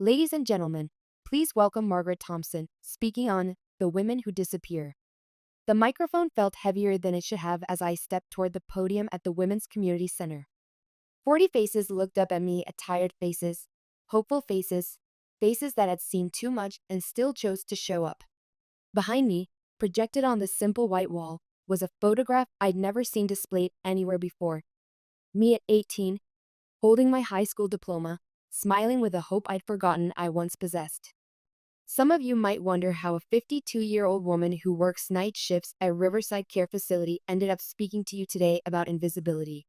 Ladies and gentlemen, please welcome Margaret Thompson, speaking on The Women Who Disappear. The microphone felt heavier than it should have as I stepped toward the podium at the Women's Community Center. 40 faces looked up at me, tired faces, hopeful faces, faces that had seen too much and still chose to show up. Behind me, projected on the simple white wall, was a photograph I'd never seen displayed anywhere before. Me at 18, holding my high school diploma, smiling with a hope I'd forgotten I once possessed. Some of you might wonder how a 52-year-old woman who works night shifts at Riverside Care Facility ended up speaking to you today about invisibility.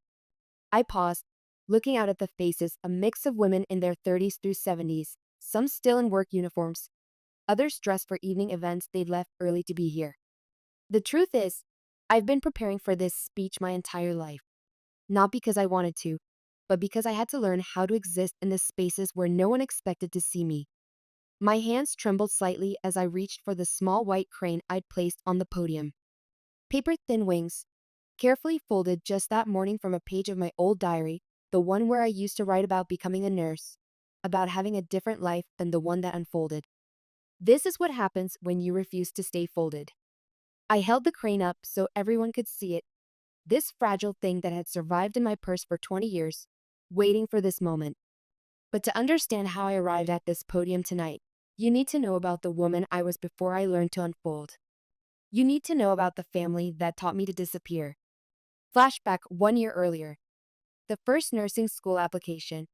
I paused, looking out at the faces, a mix of women in their 30s through 70s, some still in work uniforms, others dressed for evening events they'd left early to be here. The truth is, I've been preparing for this speech my entire life. Not because I wanted to, but because I had to learn how to exist in the spaces where no one expected to see me. My hands trembled slightly as I reached for the small white crane I'd placed on the podium. Paper-thin wings, carefully folded just that morning from a page of my old diary, the one where I used to write about becoming a nurse, about having a different life than the one that unfolded. This is what happens when you refuse to stay folded. I held the crane up so everyone could see it, this fragile thing that had survived in my purse for 20 years, waiting for this moment. But to understand how I arrived at this podium tonight, you need to know about the woman I was before I learned to unfold. You need to know about the family that taught me to disappear. Flashback 1 year earlier. The first nursing school application.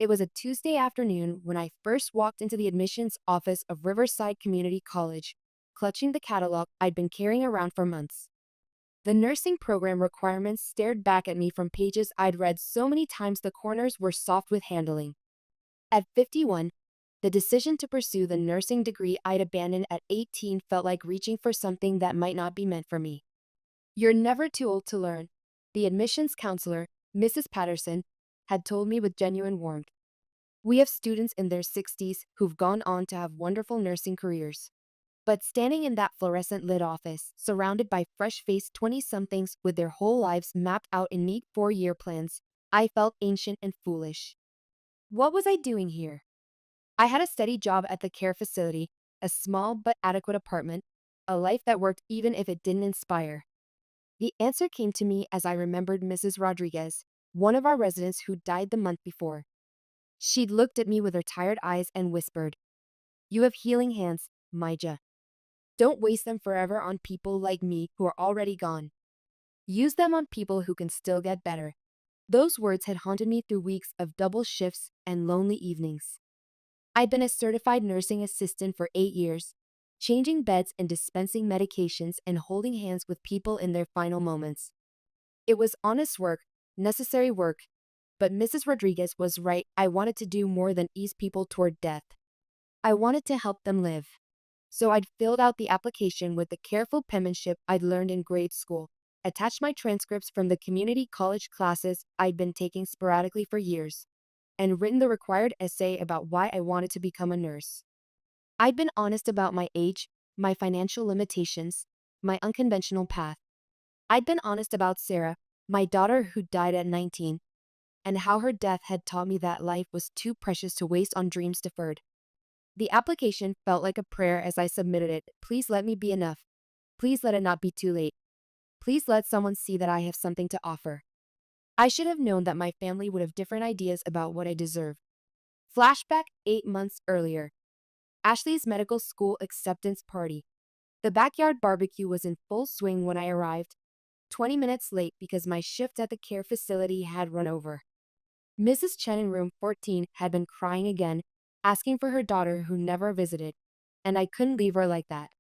It was a Tuesday afternoon when I first walked into the admissions office of Riverside Community College, clutching the catalog I'd been carrying around for months. The nursing program requirements stared back at me from pages I'd read so many times the corners were soft with handling. At 51, the decision to pursue the nursing degree I'd abandoned at 18 felt like reaching for something that might not be meant for me. "You're never too old to learn," the admissions counselor, Mrs. Patterson, had told me with genuine warmth. "We have students in their 60s who've gone on to have wonderful nursing careers." But standing in that fluorescent-lit office, surrounded by fresh-faced 20-somethings with their whole lives mapped out in neat 4-year plans, I felt ancient and foolish. What was I doing here? I had a steady job at the care facility, a small but adequate apartment, a life that worked even if it didn't inspire. The answer came to me as I remembered Mrs. Rodriguez, one of our residents who died the month before. She'd looked at me with her tired eyes and whispered, "You have healing hands, Maija. Don't waste them forever on people like me who are already gone. Use them on people who can still get better." Those words had haunted me through weeks of double shifts and lonely evenings. I'd been a certified nursing assistant for 8 years, changing beds and dispensing medications and holding hands with people in their final moments. It was honest work, necessary work, but Mrs. Rodriguez was right. I wanted to do more than ease people toward death. I wanted to help them live. So I'd filled out the application with the careful penmanship I'd learned in grade school, attached my transcripts from the community college classes I'd been taking sporadically for years, and written the required essay about why I wanted to become a nurse. I'd been honest about my age, my financial limitations, my unconventional path. I'd been honest about Sarah, my daughter who died at 19, and how her death had taught me that life was too precious to waste on dreams deferred. The application felt like a prayer as I submitted it. Please let me be enough. Please let it not be too late. Please let someone see that I have something to offer. I should have known that my family would have different ideas about what I deserved. Flashback 8 months earlier. Ashley's medical school acceptance party. The backyard barbecue was in full swing when I arrived, 20 minutes late because my shift at the care facility had run over. Mrs. Chen in room 14 had been crying again, asking for her daughter who never visited, and I couldn't leave her like that.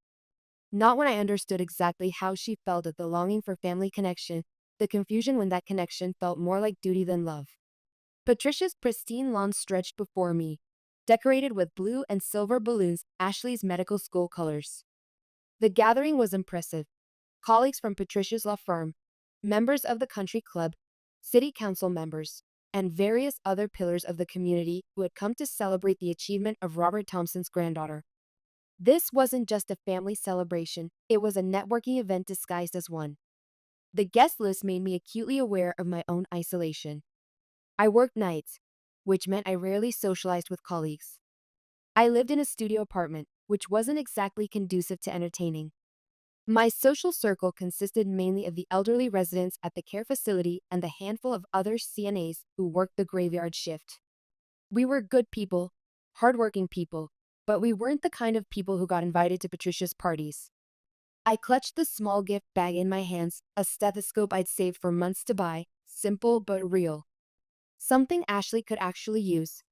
Not when I understood exactly how she felt at the longing for family connection, the confusion when that connection felt more like duty than love. Patricia's pristine lawn stretched before me, decorated with blue and silver balloons, Ashley's medical school colors. The gathering was impressive. Colleagues from Patricia's law firm, members of the country club, city council members, and various other pillars of the community who had come to celebrate the achievement of Robert Thompson's granddaughter. This wasn't just a family celebration, it was a networking event disguised as one. The guest list made me acutely aware of my own isolation. I worked nights, which meant I rarely socialized with colleagues. I lived in a studio apartment, which wasn't exactly conducive to entertaining. My social circle consisted mainly of the elderly residents at the care facility and the handful of other CNAs who worked the graveyard shift. We were good people, hardworking people, but we weren't the kind of people who got invited to Patricia's parties. I clutched the small gift bag in my hands, a stethoscope I'd saved for months to buy, simple but real. Something Ashley could actually use,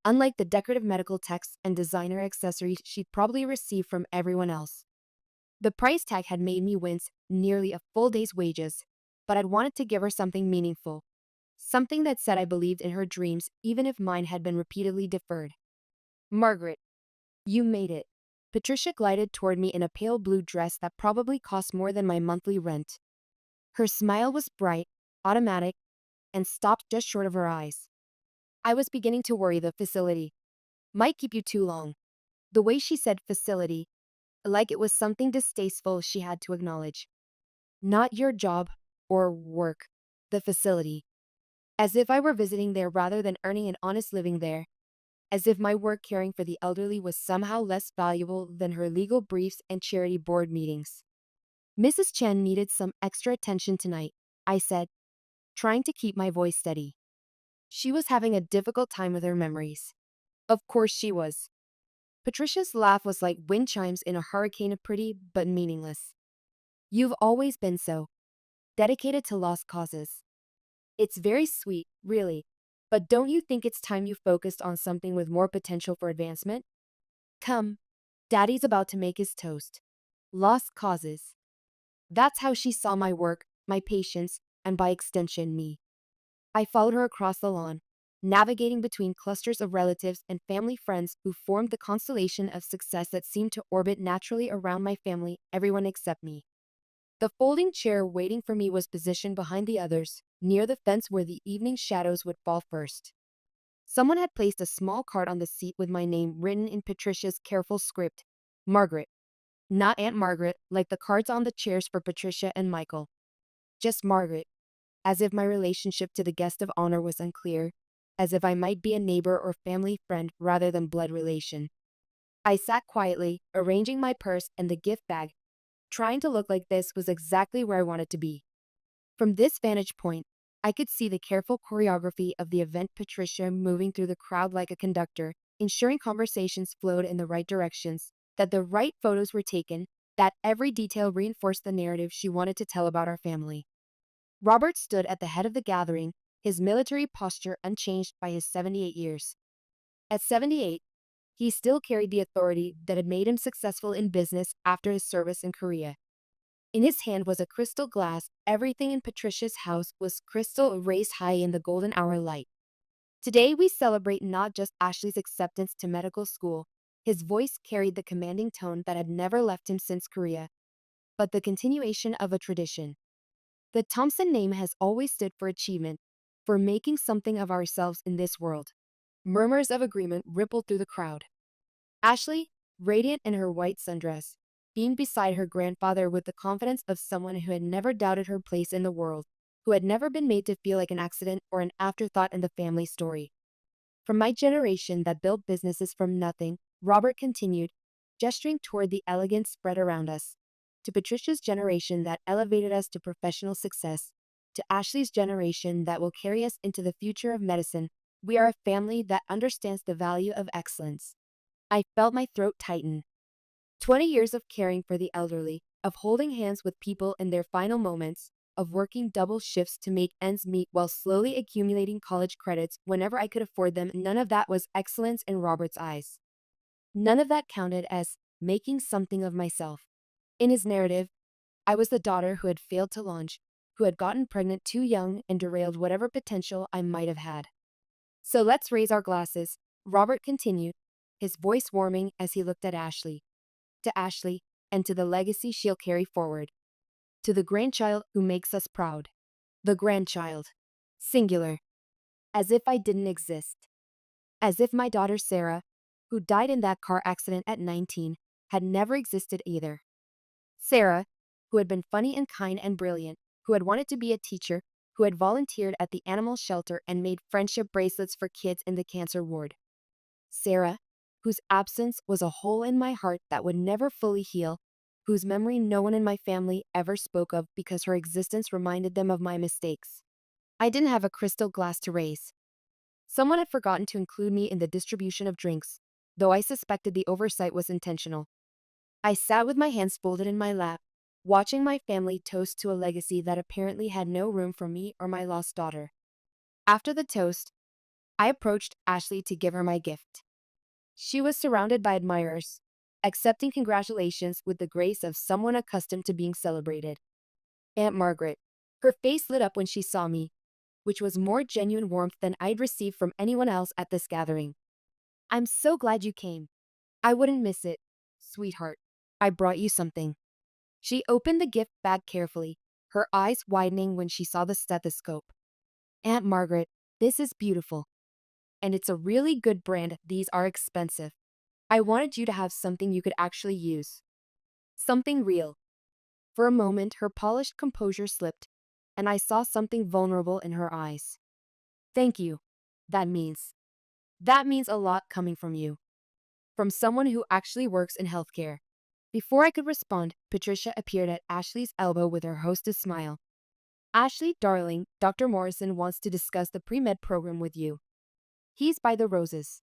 unlike the decorative medical texts and designer accessories she'd probably received from everyone else. The price tag had made me wince nearly a full day's wages, but I'd wanted to give her something meaningful. Something that said I believed in her dreams even if mine had been repeatedly deferred. Margaret, you made it. Patricia glided toward me in a pale blue dress that probably cost more than my monthly rent. Her smile was bright, automatic, and stopped just short of her eyes. I was beginning to worry the facility might keep you too long. The way she said facility, like it was something distasteful she had to acknowledge. Not your job or work, the facility. As if I were visiting there rather than earning an honest living there. As if my work caring for the elderly was somehow less valuable than her legal briefs and charity board meetings. Mrs. Chen needed some extra attention tonight, I said, trying to keep my voice steady. She was having a difficult time with her memories. Of course she was. Patricia's laugh was like wind chimes in a hurricane of pretty but meaningless. You've always been so, dedicated to lost causes. It's very sweet, really. But don't you think it's time you focused on something with more potential for advancement? Come, Daddy's about to make his toast. Lost causes. That's how she saw my work, my patience, and by extension, me. I followed her across the lawn, navigating between clusters of relatives and family friends who formed the constellation of success that seemed to orbit naturally around my family, everyone except me. The folding chair waiting for me was positioned behind the others, near the fence where the evening shadows would fall first. Someone had placed a small card on the seat with my name written in Patricia's careful script. Margaret. Not Aunt Margaret, like the cards on the chairs for Patricia and Michael. Just Margaret. As if my relationship to the guest of honor was unclear, as if I might be a neighbor or family friend rather than blood relation. I sat quietly, arranging my purse and the gift bag. Trying to look like this was exactly where I wanted to be. From this vantage point, I could see the careful choreography of the event, Patricia moving through the crowd like a conductor, ensuring conversations flowed in the right directions, that the right photos were taken, that every detail reinforced the narrative she wanted to tell about our family. Robert stood at the head of the gathering, his military posture unchanged by his 78 years. At 78, he still carried the authority that had made him successful in business after his service in Korea. In his hand was a crystal glass. Everything in Patricia's house was crystal, raised high in the golden hour light. Today we celebrate not just Ashley's acceptance to medical school, his voice carried the commanding tone that had never left him since Korea, but the continuation of a tradition. The Thompson name has always stood for achievement, for making something of ourselves in this world. Murmurs of agreement rippled through the crowd. Ashley, radiant in her white sundress, beamed beside her grandfather with the confidence of someone who had never doubted her place in the world, who had never been made to feel like an accident or an afterthought in the family story. From my generation that built businesses from nothing, Robert continued, gesturing toward the elegance spread around us, to Patricia's generation that elevated us to professional success, to Ashley's generation that will carry us into the future of medicine, we are a family that understands the value of excellence. I felt my throat tighten. 20 years of caring for the elderly, of holding hands with people in their final moments, of working double shifts to make ends meet while slowly accumulating college credits whenever I could afford them, none of that was excellence in Robert's eyes. None of that counted as making something of myself. In his narrative, I was the daughter who had failed to launch, who had gotten pregnant too young and derailed whatever potential I might have had. So let's raise our glasses, Robert continued, his voice warming as he looked at Ashley. To Ashley, and to the legacy she'll carry forward. To the grandchild who makes us proud. The grandchild. Singular. As if I didn't exist. As if my daughter Sarah, who died in that car accident at 19, had never existed either. Sarah, who had been funny and kind and brilliant, who had wanted to be a teacher, who had volunteered at the animal shelter and made friendship bracelets for kids in the cancer ward. Sarah, whose absence was a hole in my heart that would never fully heal, whose memory no one in my family ever spoke of because her existence reminded them of my mistakes. I didn't have a crystal glass to raise. Someone had forgotten to include me in the distribution of drinks, though I suspected the oversight was intentional. I sat with my hands folded in my lap, watching my family toast to a legacy that apparently had no room for me or my lost daughter. After the toast, I approached Ashley to give her my gift. She was surrounded by admirers, accepting congratulations with the grace of someone accustomed to being celebrated. Aunt Margaret. Her face lit up when she saw me, which was more genuine warmth than I'd received from anyone else at this gathering. I'm so glad you came. I wouldn't miss it, sweetheart. I brought you something. She opened the gift bag carefully, her eyes widening when she saw the stethoscope. Aunt Margaret, this is beautiful. And it's a really good brand. These are expensive. I wanted you to have something you could actually use. Something real. For a moment, her polished composure slipped, and I saw something vulnerable in her eyes. Thank you. That means. That means a lot coming from you. From someone who actually works in healthcare. Before I could respond, Patricia appeared at Ashley's elbow with her hostess smile. Ashley, darling, Dr. Morrison wants to discuss the pre-med program with you. He's by the roses.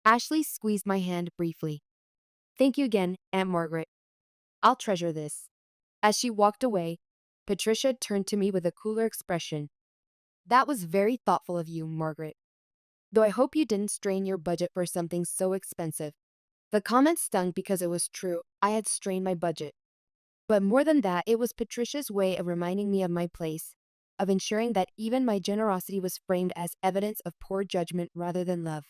Ashley squeezed my hand briefly. Thank you again, Aunt Margaret. I'll treasure this. As she walked away, Patricia turned to me with a cooler expression. That was very thoughtful of you, Margaret. Though I hope you didn't strain your budget for something so expensive. The comment stung because it was true. I had strained my budget. But more than that, it was Patricia's way of reminding me of my place, of ensuring that even my generosity was framed as evidence of poor judgment rather than love.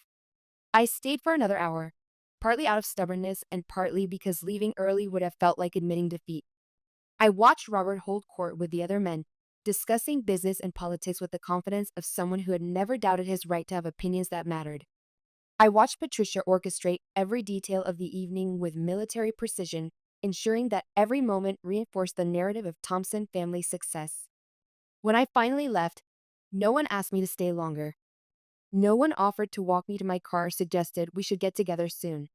I stayed for another hour, partly out of stubbornness and partly because leaving early would have felt like admitting defeat. I watched Robert hold court with the other men, discussing business and politics with the confidence of someone who had never doubted his right to have opinions that mattered. I watched Patricia orchestrate every detail of the evening with military precision, ensuring that every moment reinforced the narrative of Thompson family success. When I finally left, no one asked me to stay longer. No one offered to walk me to my car or suggested we should get together soon.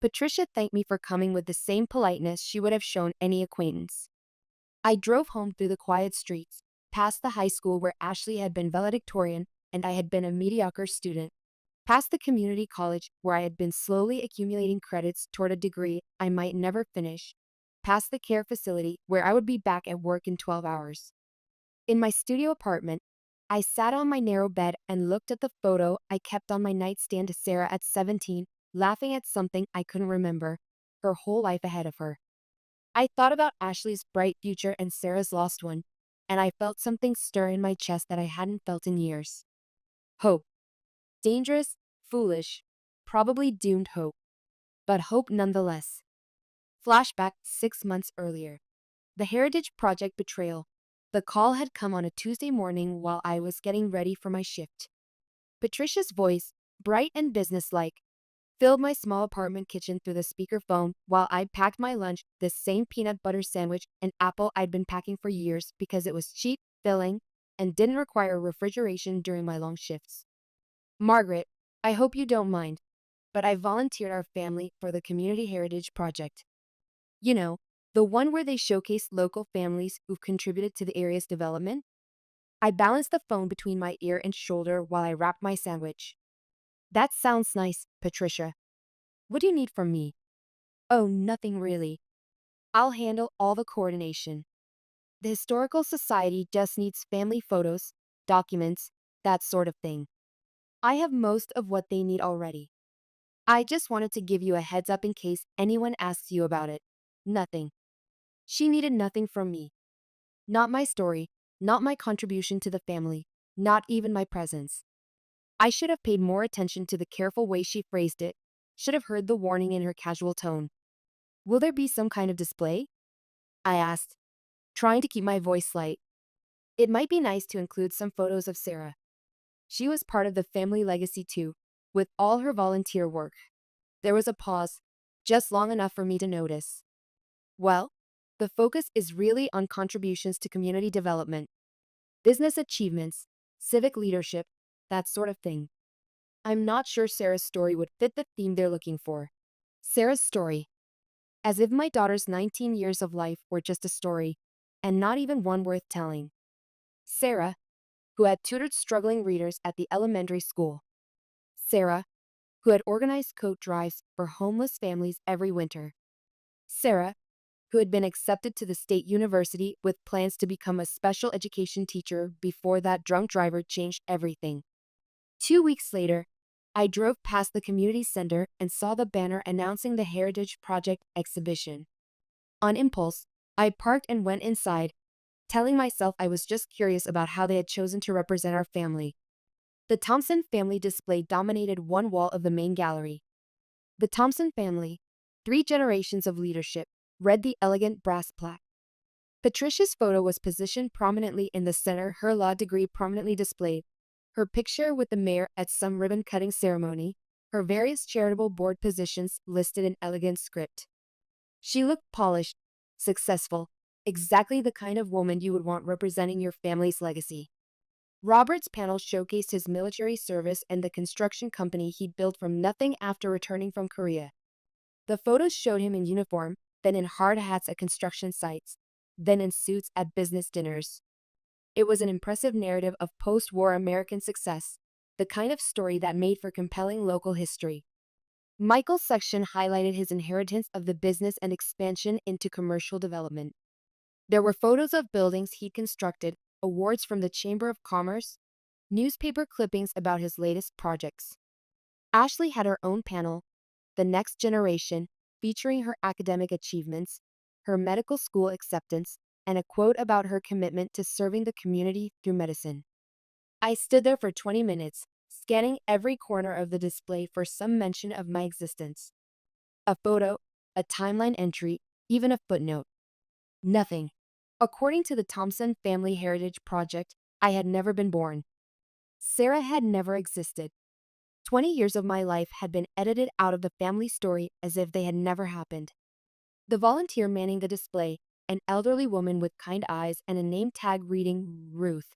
Patricia thanked me for coming with the same politeness she would have shown any acquaintance. I drove home through the quiet streets, past the high school where Ashley had been valedictorian and I had been a mediocre student, past the community college where I had been slowly accumulating credits toward a degree I might never finish, past the care facility where I would be back at work in 12 hours. In my studio apartment, I sat on my narrow bed and looked at the photo I kept on my nightstand of Sarah at 17, laughing at something I couldn't remember, her whole life ahead of her. I thought about Ashley's bright future and Sarah's lost one, and I felt something stir in my chest that I hadn't felt in years. Hope. Dangerous, foolish, probably doomed hope. But hope nonetheless. Flashback 6 months earlier. The Heritage Project betrayal. The call had come on a Tuesday morning while I was getting ready for my shift. Patricia's voice, bright and businesslike, filled my small apartment kitchen through the speakerphone while I packed my lunch, this same peanut butter sandwich and apple I'd been packing for years because it was cheap, filling, and didn't require refrigeration during my long shifts. Margaret, I hope you don't mind, but I volunteered our family for the Community Heritage Project. You know, the one where they showcase local families who've contributed to the area's development. I balanced the phone between my ear and shoulder while I wrapped my sandwich. That sounds nice, Patricia. What do you need from me? Oh, nothing really. I'll handle all the coordination. The Historical Society just needs family photos, documents, that sort of thing. I have most of what they need already. I just wanted to give you a heads up in case anyone asks you about it. Nothing. She needed nothing from me. Not my story, not my contribution to the family, not even my presence. I should have paid more attention to the careful way she phrased it, should have heard the warning in her casual tone. Will there be some kind of display? I asked, trying to keep my voice light. It might be nice to include some photos of Sarah. She was part of the family legacy too, with all her volunteer work. There was a pause, just long enough for me to notice. Well, the focus is really on contributions to community development, business achievements, civic leadership, that sort of thing. I'm not sure Sarah's story would fit the theme they're looking for. Sarah's story. As if my daughter's 19 years of life were just a story, and not even one worth telling. Sarah, who had tutored struggling readers at the elementary school. Sarah, who had organized coat drives for homeless families every winter. Sarah, who had been accepted to the state university with plans to become a special education teacher before that drunk driver changed everything. 2 weeks later, I drove past the community center and saw the banner announcing the Heritage Project exhibition. On impulse, I parked and went inside, telling myself I was just curious about how they had chosen to represent our family. The Thompson family display dominated one wall of the main gallery. The Thompson family, 3 generations of leadership, read the elegant brass plaque. Patricia's photo was positioned prominently in the center, her law degree prominently displayed, her picture with the mayor at some ribbon-cutting ceremony, her various charitable board positions listed in elegant script. She looked polished, successful, exactly the kind of woman you would want representing your family's legacy. Robert's panel showcased his military service and the construction company he'd built from nothing after returning from Korea. The photos showed him in uniform, then in hard hats at construction sites, then in suits at business dinners. It was an impressive narrative of post-war American success, the kind of story that made for compelling local history. Michael's section highlighted his inheritance of the business and expansion into commercial development. There were photos of buildings he'd constructed, awards from the Chamber of Commerce, newspaper clippings about his latest projects. Ashley had her own panel, The Next Generation, featuring her academic achievements, her medical school acceptance, and a quote about her commitment to serving the community through medicine. I stood there for 20 minutes, scanning every corner of the display for some mention of my existence. A photo, a timeline entry, even a footnote. Nothing. According to the Thompson Family Heritage Project, I had never been born. Sarah had never existed. 20 years of my life had been edited out of the family story as if they had never happened. The volunteer manning the display, an elderly woman with kind eyes and a name tag reading Ruth,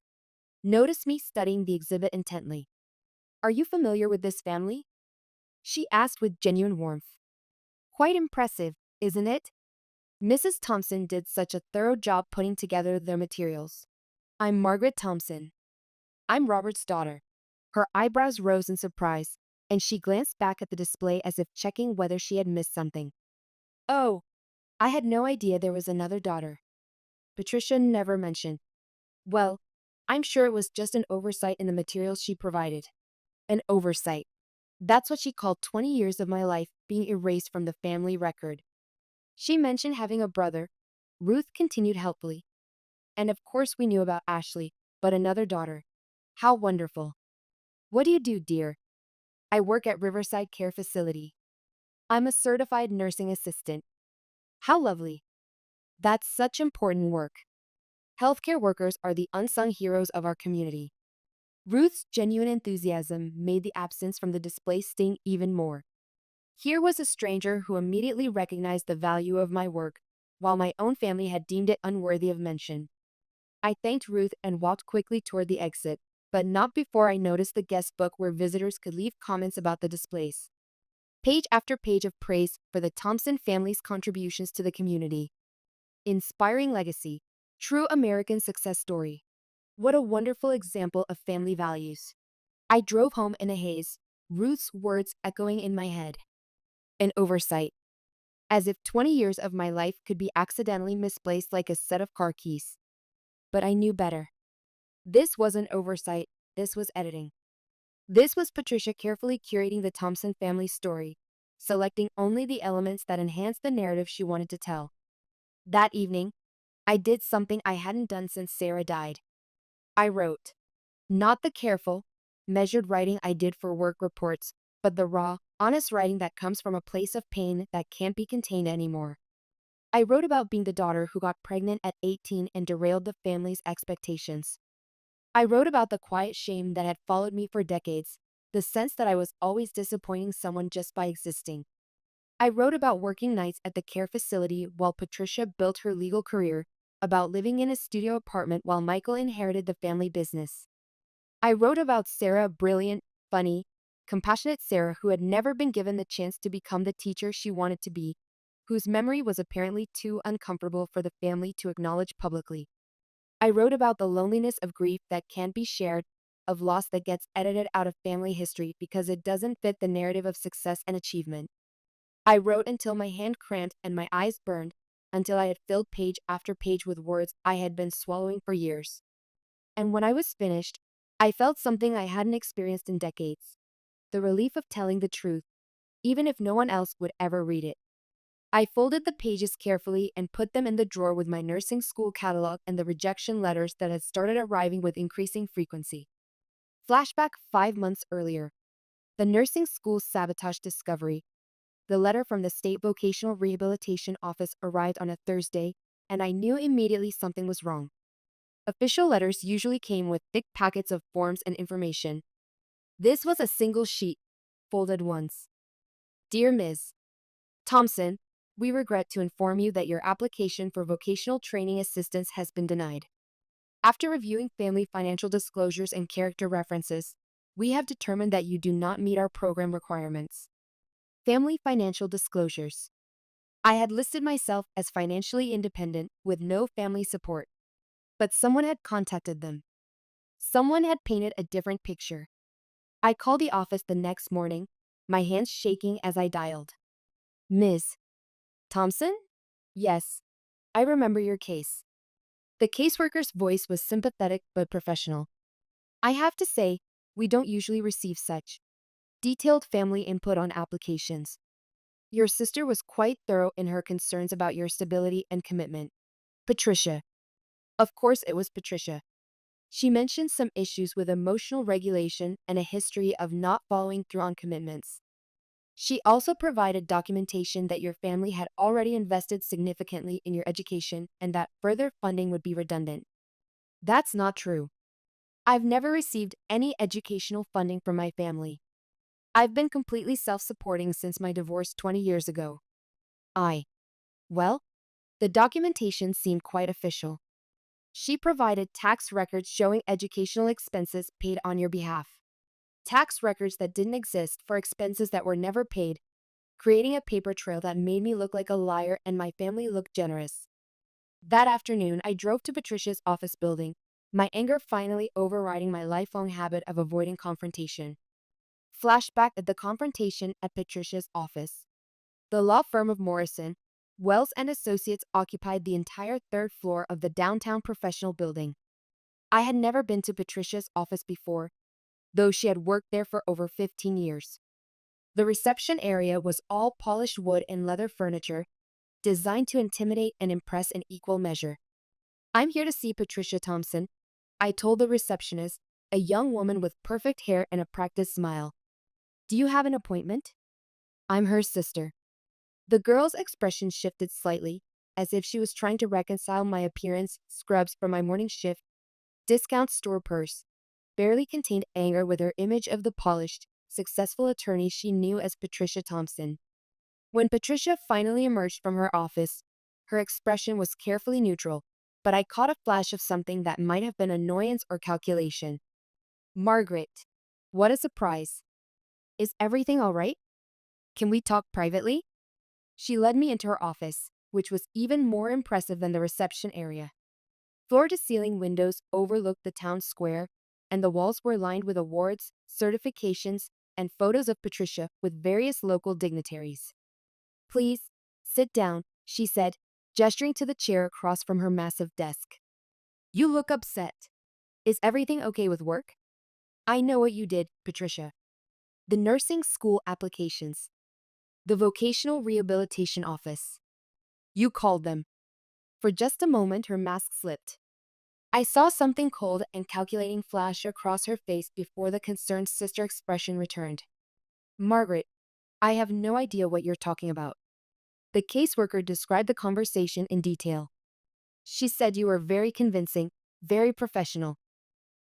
noticed me studying the exhibit intently. "Are you familiar with this family?" she asked with genuine warmth. "Quite impressive, isn't it?" Mrs. Thompson did such a thorough job putting together their materials. "I'm Margaret Thompson. I'm Robert's daughter." Her eyebrows rose in surprise, and she glanced back at the display as if checking whether she had missed something. "Oh, I had no idea there was another daughter." Patricia never mentioned. "Well, I'm sure it was just an oversight in the materials she provided." An oversight. That's what she called 20 years of my life being erased from the family record. She mentioned having a brother. Ruth continued helpfully. "And of course we knew about Ashley, but another daughter. How wonderful." "What do you do, dear?" "I work at Riverside Care Facility. I'm a certified nursing assistant." "How lovely." "That's such important work. Healthcare workers are the unsung heroes of our community." Ruth's genuine enthusiasm made the absence from the display sting even more. Here was a stranger who immediately recognized the value of my work, while my own family had deemed it unworthy of mention. I thanked Ruth and walked quickly toward the exit, but not before I noticed the guest book where visitors could leave comments about the displays. Page after page of praise for the Thompson family's contributions to the community. Inspiring legacy. True American success story. What a wonderful example of family values. I drove home in a haze, Ruth's words echoing in my head. An oversight. As if 20 years of my life could be accidentally misplaced like a set of car keys. But I knew better. This wasn't oversight, this was editing. This was Patricia carefully curating the Thompson family story, selecting only the elements that enhanced the narrative she wanted to tell. That evening, I did something I hadn't done since Sarah died. I wrote. Not the careful, measured writing I did for work reports, but the raw, honest writing that comes from a place of pain that can't be contained anymore. I wrote about being the daughter who got pregnant at 18 and derailed the family's expectations. I wrote about the quiet shame that had followed me for decades, the sense that I was always disappointing someone just by existing. I wrote about working nights at the care facility while Patricia built her legal career, about living in a studio apartment while Michael inherited the family business. I wrote about Sarah, brilliant, funny, compassionate Sarah who had never been given the chance to become the teacher she wanted to be, whose memory was apparently too uncomfortable for the family to acknowledge publicly. I wrote about the loneliness of grief that can't be shared, of loss that gets edited out of family history because it doesn't fit the narrative of success and achievement. I wrote until my hand cramped and my eyes burned, until I had filled page after page with words I had been swallowing for years. And when I was finished, I felt something I hadn't experienced in decades: the relief of telling the truth, even if no one else would ever read it. I folded the pages carefully and put them in the drawer with my nursing school catalog and the rejection letters that had started arriving with increasing frequency. Flashback 5 months earlier. The nursing school's sabotage discovery. The letter from the state vocational rehabilitation office arrived on a Thursday, and I knew immediately something was wrong. Official letters usually came with thick packets of forms and information. This was a single sheet, folded once. Dear Ms. Thompson, we regret to inform you that your application for vocational training assistance has been denied. After reviewing family financial disclosures and character references, we have determined that you do not meet our program requirements. Family financial disclosures. I had listed myself as financially independent with no family support, but someone had contacted them. Someone had painted a different picture. I called the office the next morning, my hands shaking as I dialed. Ms. Thompson? Yes, I remember your case. The caseworker's voice was sympathetic but professional. I have to say, we don't usually receive such detailed family input on applications. Your sister was quite thorough in her concerns about your stability and commitment. Patricia. Of course it was Patricia. She mentioned some issues with emotional regulation and a history of not following through on commitments. She also provided documentation that your family had already invested significantly in your education and that further funding would be redundant. That's not true. I've never received any educational funding from my family. I've been completely self-supporting since my divorce 20 years ago. Well, the documentation seemed quite official. She provided tax records showing educational expenses paid on your behalf. Tax records that didn't exist for expenses that were never paid, creating a paper trail that made me look like a liar and my family look generous. That afternoon, I drove to Patricia's office building, my anger finally overriding my lifelong habit of avoiding confrontation. Flashback at the confrontation at Patricia's office. The law firm of Morrison, Wells and Associates occupied the entire third floor of the downtown professional building. I had never been to Patricia's office before, though she had worked there for over 15 years. The reception area was all polished wood and leather furniture, designed to intimidate and impress in equal measure. I'm here to see Patricia Thompson, I told the receptionist, a young woman with perfect hair and a practiced smile. Do you have an appointment? I'm her sister. The girl's expression shifted slightly, as if she was trying to reconcile my appearance, scrubs from my morning shift, discount store purse, barely contained anger with her image of the polished, successful attorney she knew as Patricia Thompson. When Patricia finally emerged from her office, her expression was carefully neutral, but I caught a flash of something that might have been annoyance or calculation. Margaret, what a surprise. Is everything all right? Can we talk privately? She led me into her office, which was even more impressive than the reception area. Floor-to-ceiling windows overlooked the town square, and the walls were lined with awards, certifications, and photos of Patricia with various local dignitaries. Please, sit down, she said, gesturing to the chair across from her massive desk. You look upset. Is everything okay with work? I know what you did, Patricia. The nursing school applications. The vocational rehabilitation office. You called them. For just a moment, her mask slipped. I saw something cold and calculating flash across her face before the concerned sister expression returned. Margaret, I have no idea what you're talking about. The caseworker described the conversation in detail. She said you were very convincing, very professional.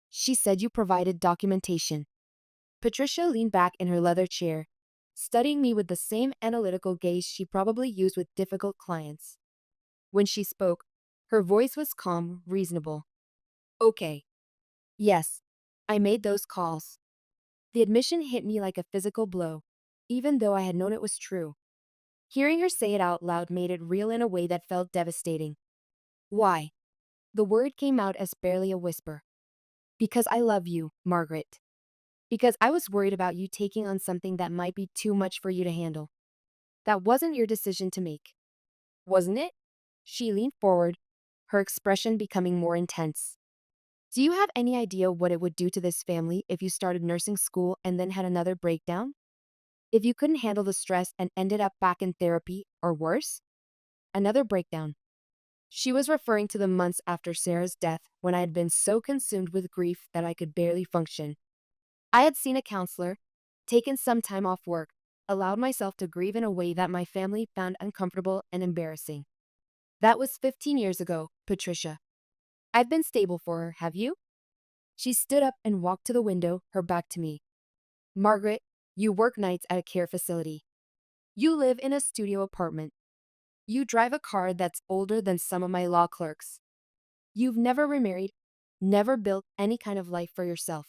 She said you provided documentation. Patricia leaned back in her leather chair, studying me with the same analytical gaze she probably used with difficult clients. When she spoke, her voice was calm, reasonable. Okay. Yes, I made those calls. The admission hit me like a physical blow, even though I had known it was true. Hearing her say it out loud made it real in a way that felt devastating. Why? The word came out as barely a whisper. Because I love you, Margaret. Because I was worried about you taking on something that might be too much for you to handle. That wasn't your decision to make, wasn't it? She leaned forward, her expression becoming more intense. Do you have any idea what it would do to this family if you started nursing school and then had another breakdown? If you couldn't handle the stress and ended up back in therapy, or worse? Another breakdown. She was referring to the months after Sarah's death when I had been so consumed with grief that I could barely function. I had seen a counselor, taken some time off work, allowed myself to grieve in a way that my family found uncomfortable and embarrassing. That was 15 years ago, Patricia. I've been stable for her, have you? She stood up and walked to the window, her back to me. Margaret, you work nights at a care facility. You live in a studio apartment. You drive a car that's older than some of my law clerks. You've never remarried, never built any kind of life for yourself.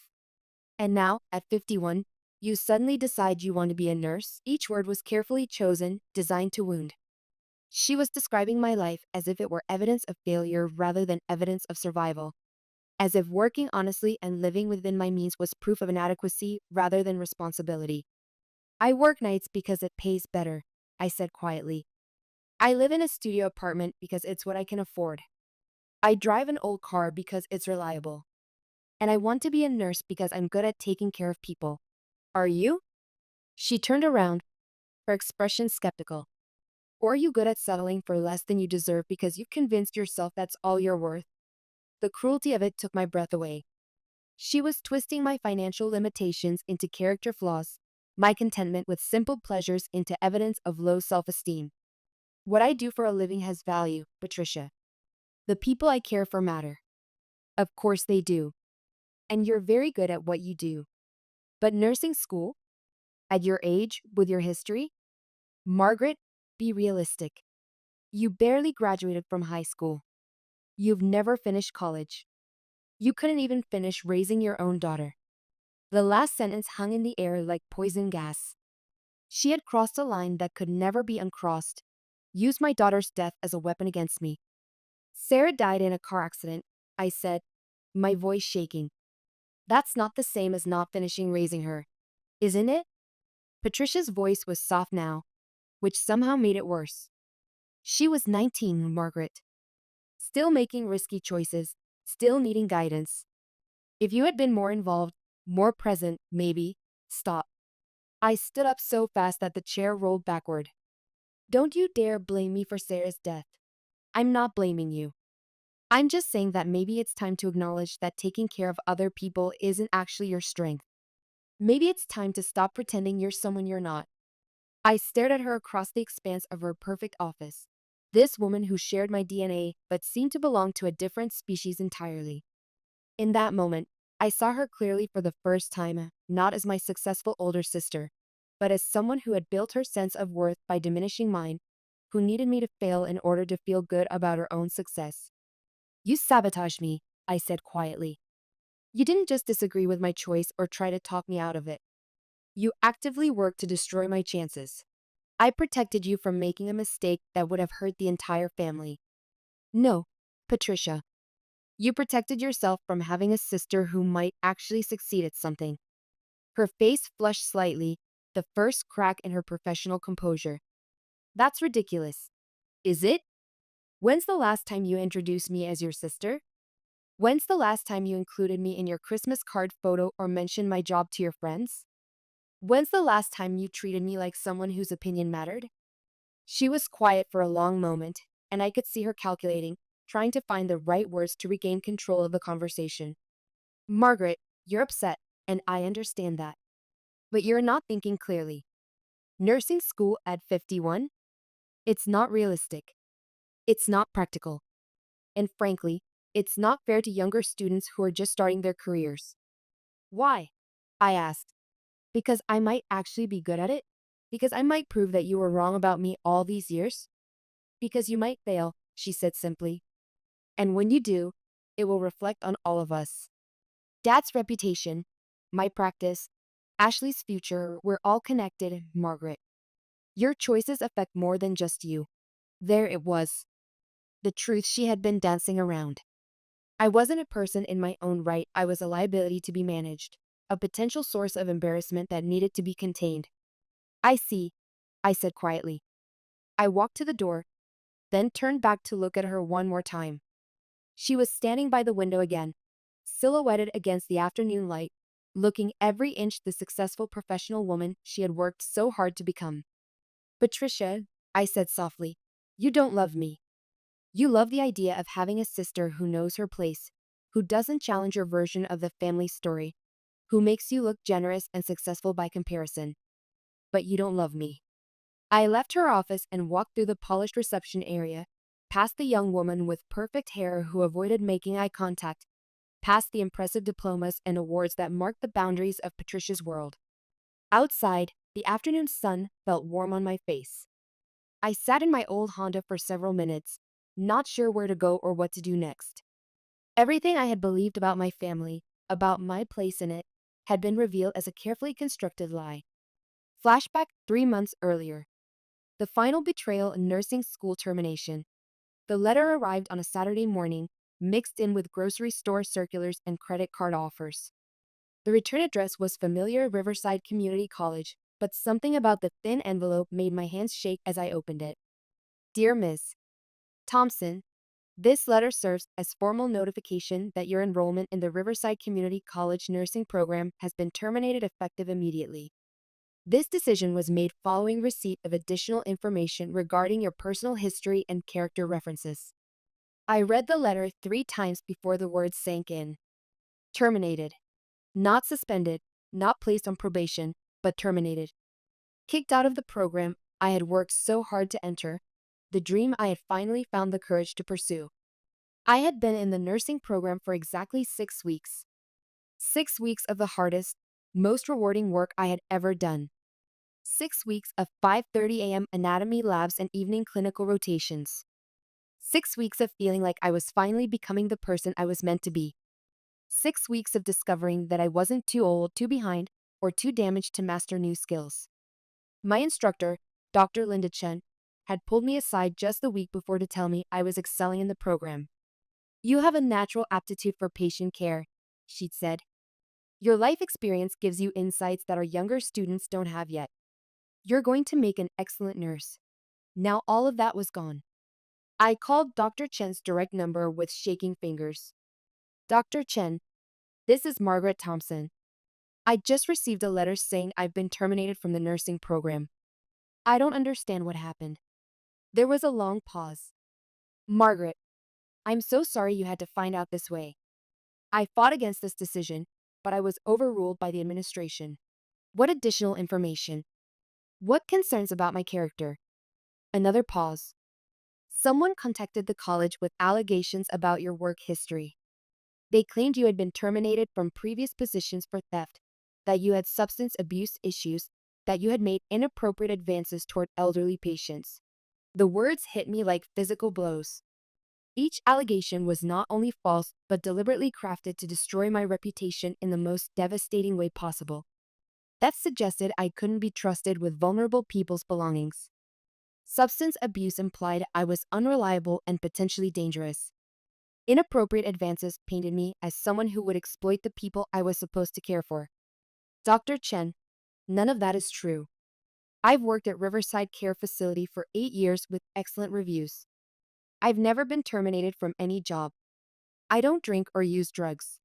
And now, at 51, you suddenly decide you want to be a nurse. Each word was carefully chosen, designed to wound. She was describing my life as if it were evidence of failure rather than evidence of survival. As if working honestly and living within my means was proof of inadequacy rather than responsibility. I work nights because it pays better, I said quietly. I live in a studio apartment because it's what I can afford. I drive an old car because it's reliable. And I want to be a nurse because I'm good at taking care of people. Are you? She turned around, her expression skeptical. Or are you good at settling for less than you deserve because you've convinced yourself that's all you're worth? The cruelty of it took my breath away. She was twisting my financial limitations into character flaws, my contentment with simple pleasures into evidence of low self-esteem. What I do for a living has value, Patricia. The people I care for matter. Of course they do. And you're very good at what you do. But nursing school? At your age, with your history? Margaret, be realistic. You barely graduated from high school. You've never finished college. You couldn't even finish raising your own daughter. The last sentence hung in the air like poison gas. She had crossed a line that could never be uncrossed, used my daughter's death as a weapon against me. Sarah died in a car accident, I said, my voice shaking. That's not the same as not finishing raising her, isn't it? Patricia's voice was soft now, which somehow made it worse. She was 19, Margaret. Still making risky choices, still needing guidance. If you had been more involved, more present, maybe. Stop. I stood up so fast that the chair rolled backward. Don't you dare blame me for Sarah's death. I'm not blaming you. I'm just saying that maybe it's time to acknowledge that taking care of other people isn't actually your strength. Maybe it's time to stop pretending you're someone you're not. I stared at her across the expanse of her perfect office. This woman who shared my DNA but seemed to belong to a different species entirely. In that moment, I saw her clearly for the first time, not as my successful older sister, but as someone who had built her sense of worth by diminishing mine, who needed me to fail in order to feel good about her own success. You sabotaged me, I said quietly. You didn't just disagree with my choice or try to talk me out of it. You actively worked to destroy my chances. I protected you from making a mistake that would have hurt the entire family. No, Patricia. You protected yourself from having a sister who might actually succeed at something. Her face flushed slightly, the first crack in her professional composure. That's ridiculous. Is it? When's the last time you introduced me as your sister? When's the last time you included me in your Christmas card photo or mentioned my job to your friends? When's the last time you treated me like someone whose opinion mattered? She was quiet for a long moment, and I could see her calculating, trying to find the right words to regain control of the conversation. Margaret, you're upset, and I understand that. But you're not thinking clearly. Nursing school at 51? It's not realistic. It's not practical. And frankly, it's not fair to younger students who are just starting their careers. Why? I asked. Because I might actually be good at it? Because I might prove that you were wrong about me all these years? Because you might fail, she said simply. And when you do, it will reflect on all of us. Dad's reputation, my practice, Ashley's future, we're all connected, Margaret. Your choices affect more than just you. There it was. The truth she had been dancing around. I wasn't a person in my own right, I was a liability to be managed. A potential source of embarrassment that needed to be contained. I see, I said quietly. I walked to the door, then turned back to look at her one more time. She was standing by the window again, silhouetted against the afternoon light, looking every inch the successful professional woman she had worked so hard to become. Patricia, I said softly, you don't love me. You love the idea of having a sister who knows her place, who doesn't challenge your version of the family story, who makes you look generous and successful by comparison. But you don't love me. I left her office and walked through the polished reception area, past the young woman with perfect hair who avoided making eye contact, past the impressive diplomas and awards that marked the boundaries of Patricia's world. Outside, the afternoon sun felt warm on my face. I sat in my old Honda for several minutes, not sure where to go or what to do next. Everything I had believed about my family, about my place in it, had been revealed as a carefully constructed lie. Flashback 3 months earlier. The final betrayal and nursing school termination. The letter arrived on a Saturday morning, mixed in with grocery store circulars and credit card offers. The return address was familiar Riverside Community College, but something about the thin envelope made my hands shake as I opened it. Dear Miss Thompson, this letter serves as formal notification that your enrollment in the Riverside Community College nursing program has been terminated effective immediately. This decision was made following receipt of additional information regarding your personal history and character references. I read the letter 3 times before the words sank in. Terminated. Not suspended, not placed on probation, but terminated. Kicked out of the program I had worked so hard to enter, the dream I had finally found the courage to pursue. I had been in the nursing program for exactly 6 weeks. 6 weeks of the hardest, most rewarding work I had ever done. 6 weeks of 5:30 a.m. anatomy labs and evening clinical rotations. 6 weeks of feeling like I was finally becoming the person I was meant to be. 6 weeks of discovering that I wasn't too old, too behind, or too damaged to master new skills. My instructor, Dr. Linda Chen, had pulled me aside just the week before to tell me I was excelling in the program. You have a natural aptitude for patient care, she'd said. Your life experience gives you insights that our younger students don't have yet. You're going to make an excellent nurse. Now all of that was gone. I called Dr. Chen's direct number with shaking fingers. Dr. Chen, this is Margaret Thompson. I just received a letter saying I've been terminated from the nursing program. I don't understand what happened. There was a long pause. Margaret, I'm so sorry you had to find out this way. I fought against this decision, but I was overruled by the administration. What additional information? What concerns about my character? Another pause. Someone contacted the college with allegations about your work history. They claimed you had been terminated from previous positions for theft, that you had substance abuse issues, that you had made inappropriate advances toward elderly patients. The words hit me like physical blows. Each allegation was not only false, but deliberately crafted to destroy my reputation in the most devastating way possible. That suggested I couldn't be trusted with vulnerable people's belongings. Substance abuse implied I was unreliable and potentially dangerous. Inappropriate advances painted me as someone who would exploit the people I was supposed to care for. Dr. Chen, none of that is true. I've worked at Riverside Care Facility for 8 years with excellent reviews. I've never been terminated from any job. I don't drink or use drugs.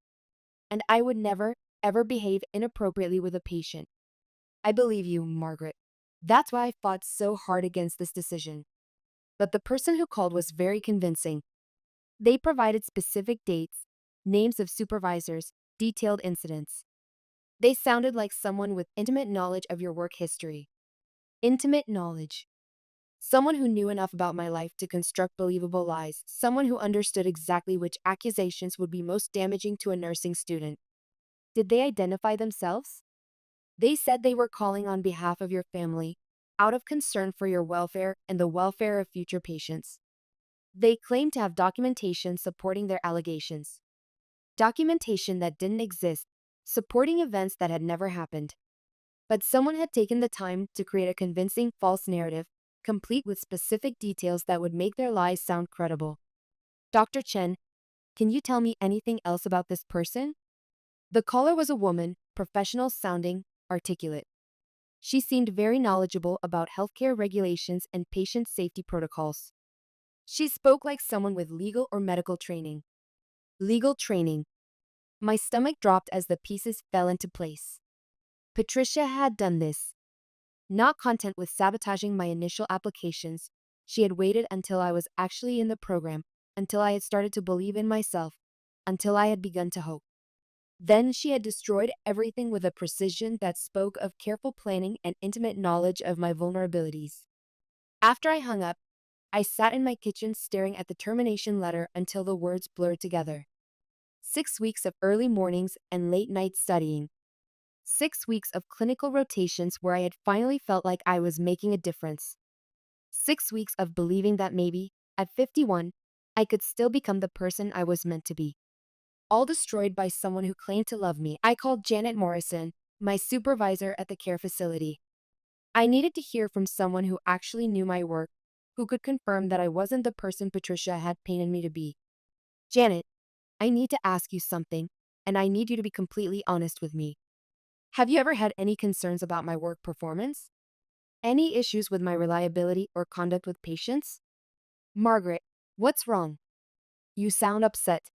And I would never, ever behave inappropriately with a patient. I believe you, Margaret. That's why I fought so hard against this decision. But the person who called was very convincing. They provided specific dates, names of supervisors, detailed incidents. They sounded like someone with intimate knowledge of your work history. Intimate knowledge. Someone who knew enough about my life to construct believable lies. Someone who understood exactly which accusations would be most damaging to a nursing student. Did they identify themselves? They said they were calling on behalf of your family, out of concern for your welfare and the welfare of future patients. They claimed to have documentation supporting their allegations. Documentation that didn't exist, supporting events that had never happened. But someone had taken the time to create a convincing false narrative, complete with specific details that would make their lies sound credible. Dr. Chen, can you tell me anything else about this person? The caller was a woman, professional sounding, articulate. She seemed very knowledgeable about healthcare regulations and patient safety protocols. She spoke like someone with legal or medical training. Legal training. My stomach dropped as the pieces fell into place. Patricia had done this. Not content with sabotaging my initial applications, she had waited until I was actually in the program, until I had started to believe in myself, until I had begun to hope. Then she had destroyed everything with a precision that spoke of careful planning and intimate knowledge of my vulnerabilities. After I hung up, I sat in my kitchen staring at the termination letter until the words blurred together. 6 weeks of early mornings and late night studying. 6 weeks of clinical rotations where I had finally felt like I was making a difference. 6 weeks of believing that maybe, at 51, I could still become the person I was meant to be. All destroyed by someone who claimed to love me. I called Janet Morrison, my supervisor at the care facility. I needed to hear from someone who actually knew my work, who could confirm that I wasn't the person Patricia had painted me to be. Janet, I need to ask you something, and I need you to be completely honest with me. Have you ever had any concerns about my work performance? Any issues with my reliability or conduct with patients? Margaret, what's wrong? You sound upset.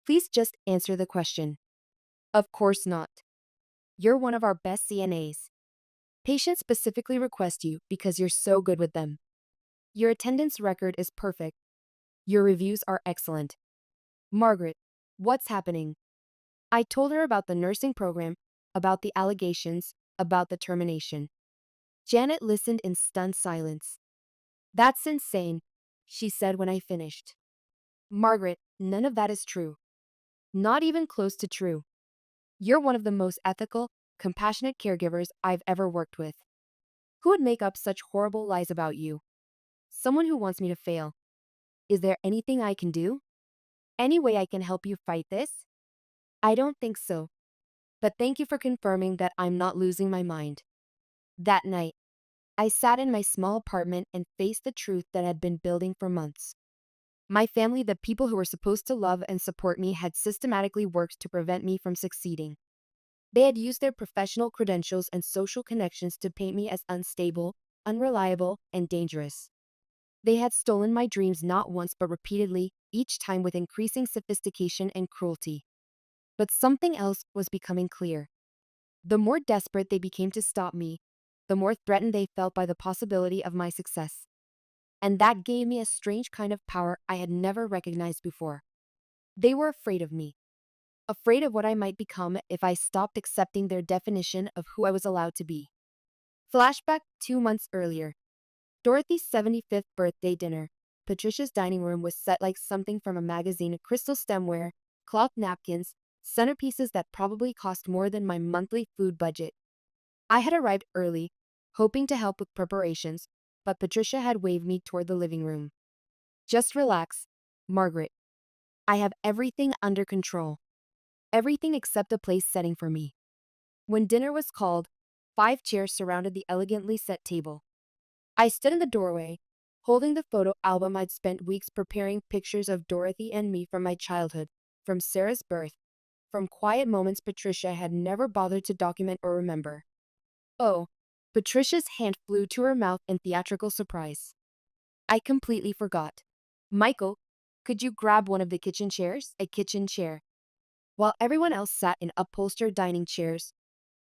Please just answer the question. Of course not. You're one of our best CNAs. Patients specifically request you because you're so good with them. Your attendance record is perfect. Your reviews are excellent. Margaret, what's happening? I told her about the nursing program, about the allegations, about the termination. Janet listened in stunned silence. That's insane, she said when I finished. Margaret, none of that is true. Not even close to true. You're one of the most ethical, compassionate caregivers I've ever worked with. Who would make up such horrible lies about you? Someone who wants me to fail. Is there anything I can do? Any way I can help you fight this? I don't think so. But thank you for confirming that I'm not losing my mind. That night, I sat in my small apartment and faced the truth that had been building for months. My family, the people who were supposed to love and support me, had systematically worked to prevent me from succeeding. They had used their professional credentials and social connections to paint me as unstable, unreliable, and dangerous. They had stolen my dreams not once but repeatedly, each time with increasing sophistication and cruelty. But something else was becoming clear. The more desperate they became to stop me, the more threatened they felt by the possibility of my success. And that gave me a strange kind of power I had never recognized before. They were afraid of me, afraid of what I might become if I stopped accepting their definition of who I was allowed to be. Flashback 2 months earlier. Dorothy's 75th birthday dinner. Patricia's dining room was set like something from a magazine: crystal stemware, cloth napkins, centerpieces that probably cost more than my monthly food budget. I had arrived early, hoping to help with preparations, but Patricia had waved me toward the living room. Just relax, Margaret. I have everything under control. Everything except a place setting for me. When dinner was called, 5 chairs surrounded the elegantly set table. I stood in the doorway, holding the photo album I'd spent weeks preparing: pictures of Dorothy and me from my childhood, from Sarah's birth, from quiet moments Patricia had never bothered to document or remember. Oh, Patricia's hand flew to her mouth in theatrical surprise. I completely forgot. Michael, could you grab one of the kitchen chairs? A kitchen chair. While everyone else sat in upholstered dining chairs,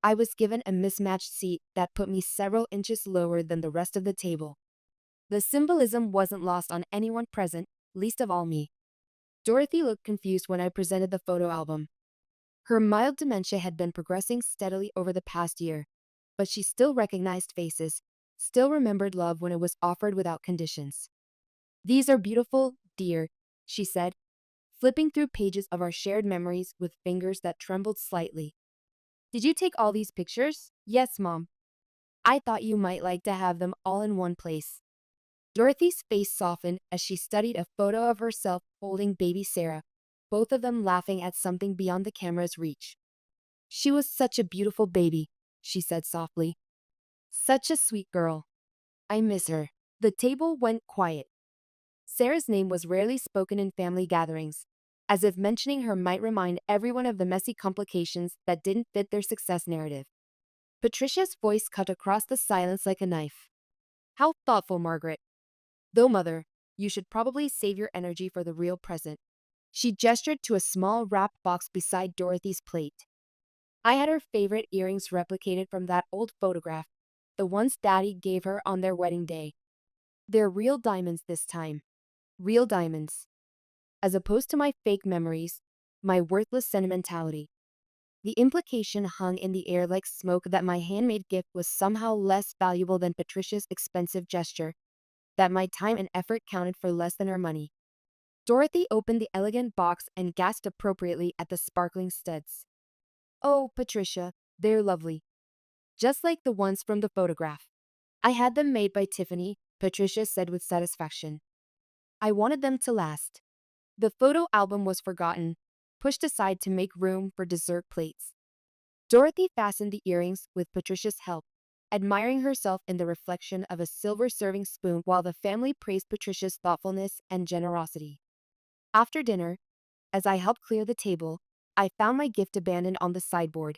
I was given a mismatched seat that put me several inches lower than the rest of the table. The symbolism wasn't lost on anyone present, least of all me. Dorothy looked confused when I presented the photo album. Her mild dementia had been progressing steadily over the past year, but she still recognized faces, still remembered love when it was offered without conditions. These are beautiful, dear, she said, flipping through pages of our shared memories with fingers that trembled slightly. Did you take all these pictures? Yes, Mom. I thought you might like to have them all in one place. Dorothy's face softened as she studied a photo of herself holding baby Sarah, both of them laughing at something beyond the camera's reach. She was such a beautiful baby, she said softly. Such a sweet girl. I miss her. The table went quiet. Sarah's name was rarely spoken in family gatherings, as if mentioning her might remind everyone of the messy complications that didn't fit their success narrative. Patricia's voice cut across the silence like a knife. How thoughtful, Margaret. Though, mother, you should probably save your energy for the real present. She gestured to a small wrapped box beside Dorothy's plate. I had her favorite earrings replicated from that old photograph, the ones Daddy gave her on their wedding day. They're real diamonds this time. Real diamonds. As opposed to my fake memories, my worthless sentimentality. The implication hung in the air like smoke that my handmade gift was somehow less valuable than Patricia's expensive gesture, that my time and effort counted for less than her money. Dorothy opened the elegant box and gasped appropriately at the sparkling studs. Oh, Patricia, they're lovely. Just like the ones from the photograph. I had them made by Tiffany, Patricia said with satisfaction. I wanted them to last. The photo album was forgotten, pushed aside to make room for dessert plates. Dorothy fastened the earrings with Patricia's help, admiring herself in the reflection of a silver serving spoon while the family praised Patricia's thoughtfulness and generosity. After dinner, as I helped clear the table, I found my gift abandoned on the sideboard.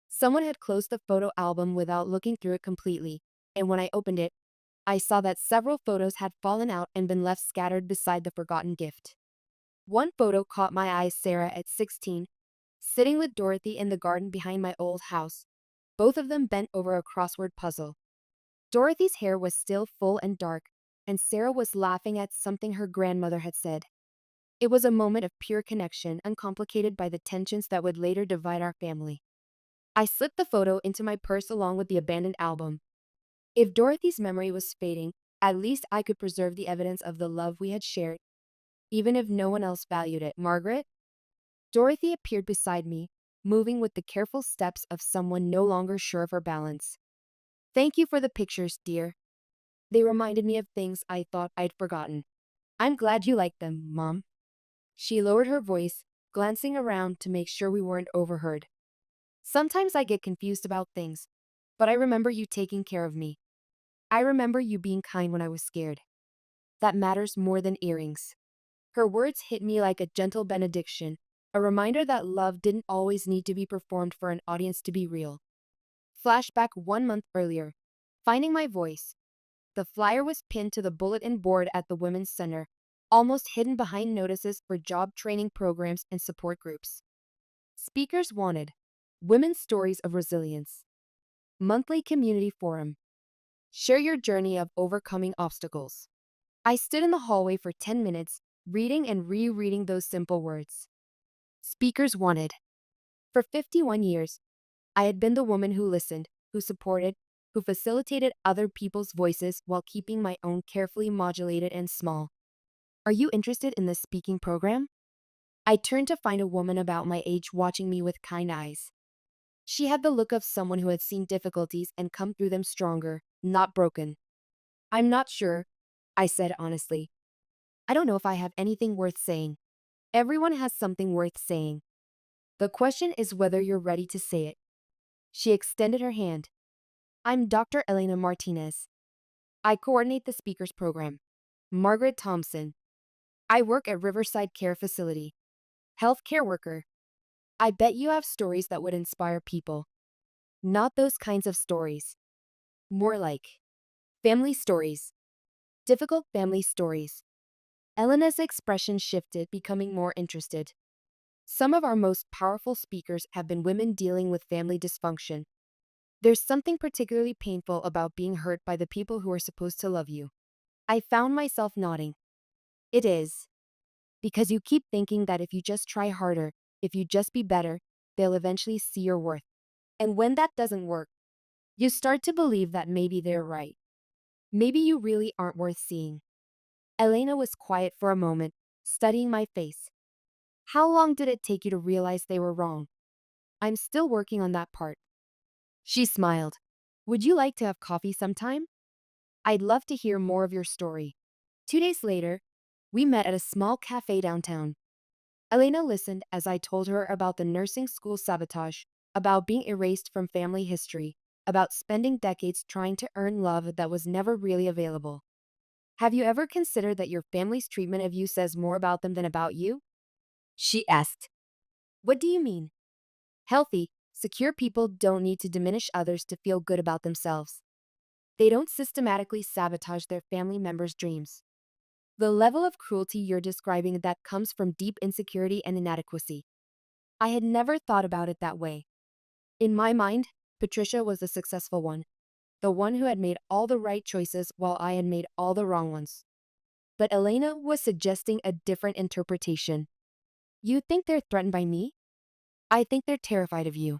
Someone had closed the photo album without looking through it completely, and when I opened it, I saw that several photos had fallen out and been left scattered beside the forgotten gift. One photo caught my eye: Sarah at 16, sitting with Dorothy in the garden behind my old house, both of them bent over a crossword puzzle. Dorothy's hair was still full and dark, and Sarah was laughing at something her grandmother had said. It was a moment of pure connection, uncomplicated by the tensions that would later divide our family. I slipped the photo into my purse along with the abandoned album. If Dorothy's memory was fading, at least I could preserve the evidence of the love we had shared, even if no one else valued it. Margaret? Dorothy appeared beside me, moving with the careful steps of someone no longer sure of her balance. Thank you for the pictures, dear. They reminded me of things I thought I'd forgotten. I'm glad you liked them, Mom. She lowered her voice, glancing around to make sure we weren't overheard. Sometimes I get confused about things, but I remember you taking care of me. I remember you being kind when I was scared. That matters more than earrings. Her words hit me like a gentle benediction, a reminder that love didn't always need to be performed for an audience to be real. Flashback 1 month earlier. Finding my voice. The flyer was pinned to the bulletin board at the Women's Center, almost hidden behind notices for job training programs and support groups. Speakers wanted. Women's Stories of Resilience. Monthly Community Forum. Share your journey of overcoming obstacles. I stood in the hallway for 10 minutes, reading and rereading those simple words. Speakers wanted. For 51 years, I had been the woman who listened, who supported, who facilitated other people's voices while keeping my own carefully modulated and small. Are you interested in this speaking program? I turned to find a woman about my age watching me with kind eyes. She had the look of someone who had seen difficulties and come through them stronger, not broken. I'm not sure, I said honestly. I don't know if I have anything worth saying. Everyone has something worth saying. The question is whether you're ready to say it. She extended her hand. I'm Dr. Elena Martinez. I coordinate the speakers program. Margaret Thompson. I work at Riverside Care Facility. Healthcare worker. I bet you have stories that would inspire people. Not those kinds of stories. More like family stories. Difficult family stories. Elena's expression shifted, becoming more interested. Some of our most powerful speakers have been women dealing with family dysfunction. There's something particularly painful about being hurt by the people who are supposed to love you. I found myself nodding. It is. Because you keep thinking that if you just try harder, if you just be better, they'll eventually see your worth. And when that doesn't work, you start to believe that maybe they're right. Maybe you really aren't worth seeing. Elena was quiet for a moment, studying my face. How long did it take you to realize they were wrong? I'm still working on that part. She smiled. Would you like to have coffee sometime? I'd love to hear more of your story. 2 days later, we met at a small cafe downtown. Elena listened as I told her about the nursing school sabotage, about being erased from family history, about spending decades trying to earn love that was never really available. Have you ever considered that your family's treatment of you says more about them than about you? She asked. What do you mean? Healthy, secure people don't need to diminish others to feel good about themselves. They don't systematically sabotage their family members' dreams. The level of cruelty you're describing that comes from deep insecurity and inadequacy. I had never thought about it that way. In my mind, Patricia was the successful one, the one who had made all the right choices while I had made all the wrong ones. But Elena was suggesting a different interpretation. You think they're threatened by me? I think they're terrified of you.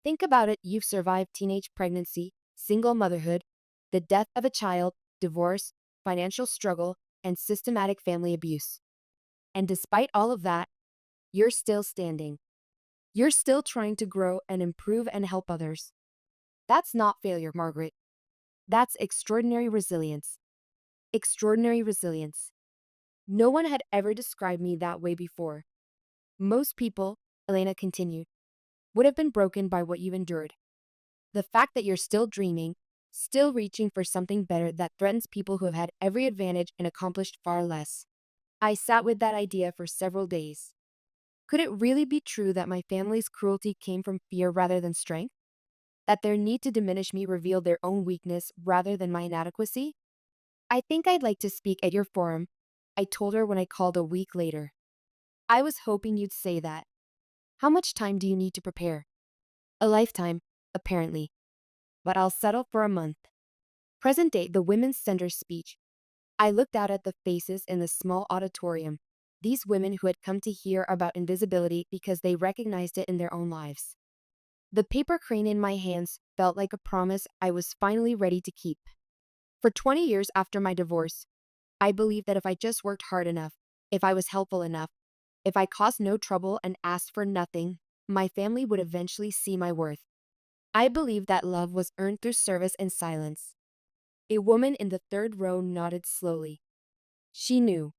Think about it, you've survived teenage pregnancy, single motherhood, the death of a child, divorce, financial struggle, and systematic family abuse. And despite all of that, you're still standing. You're still trying to grow and improve and help others. That's not failure, Margaret. That's extraordinary resilience. Extraordinary resilience. No one had ever described me that way before. Most people, Elena continued, would have been broken by what you've endured. The fact that you're still dreaming, still reaching for something better that threatens people who have had every advantage and accomplished far less. I sat with that idea for several days. Could it really be true that my family's cruelty came from fear rather than strength? That their need to diminish me revealed their own weakness rather than my inadequacy? I think I'd like to speak at your forum, I told her when I called a week later. I was hoping you'd say that. How much time do you need to prepare? A lifetime, apparently. But I'll settle for a month. Present day, the Women's Center speech. I looked out at the faces in the small auditorium. These women who had come to hear about invisibility because they recognized it in their own lives. The paper crane in my hands felt like a promise I was finally ready to keep. For 20 years after my divorce, I believed that if I just worked hard enough, if I was helpful enough, if I caused no trouble and asked for nothing, my family would eventually see my worth. I believed that love was earned through service and silence. A woman in the third row nodded slowly. She knew.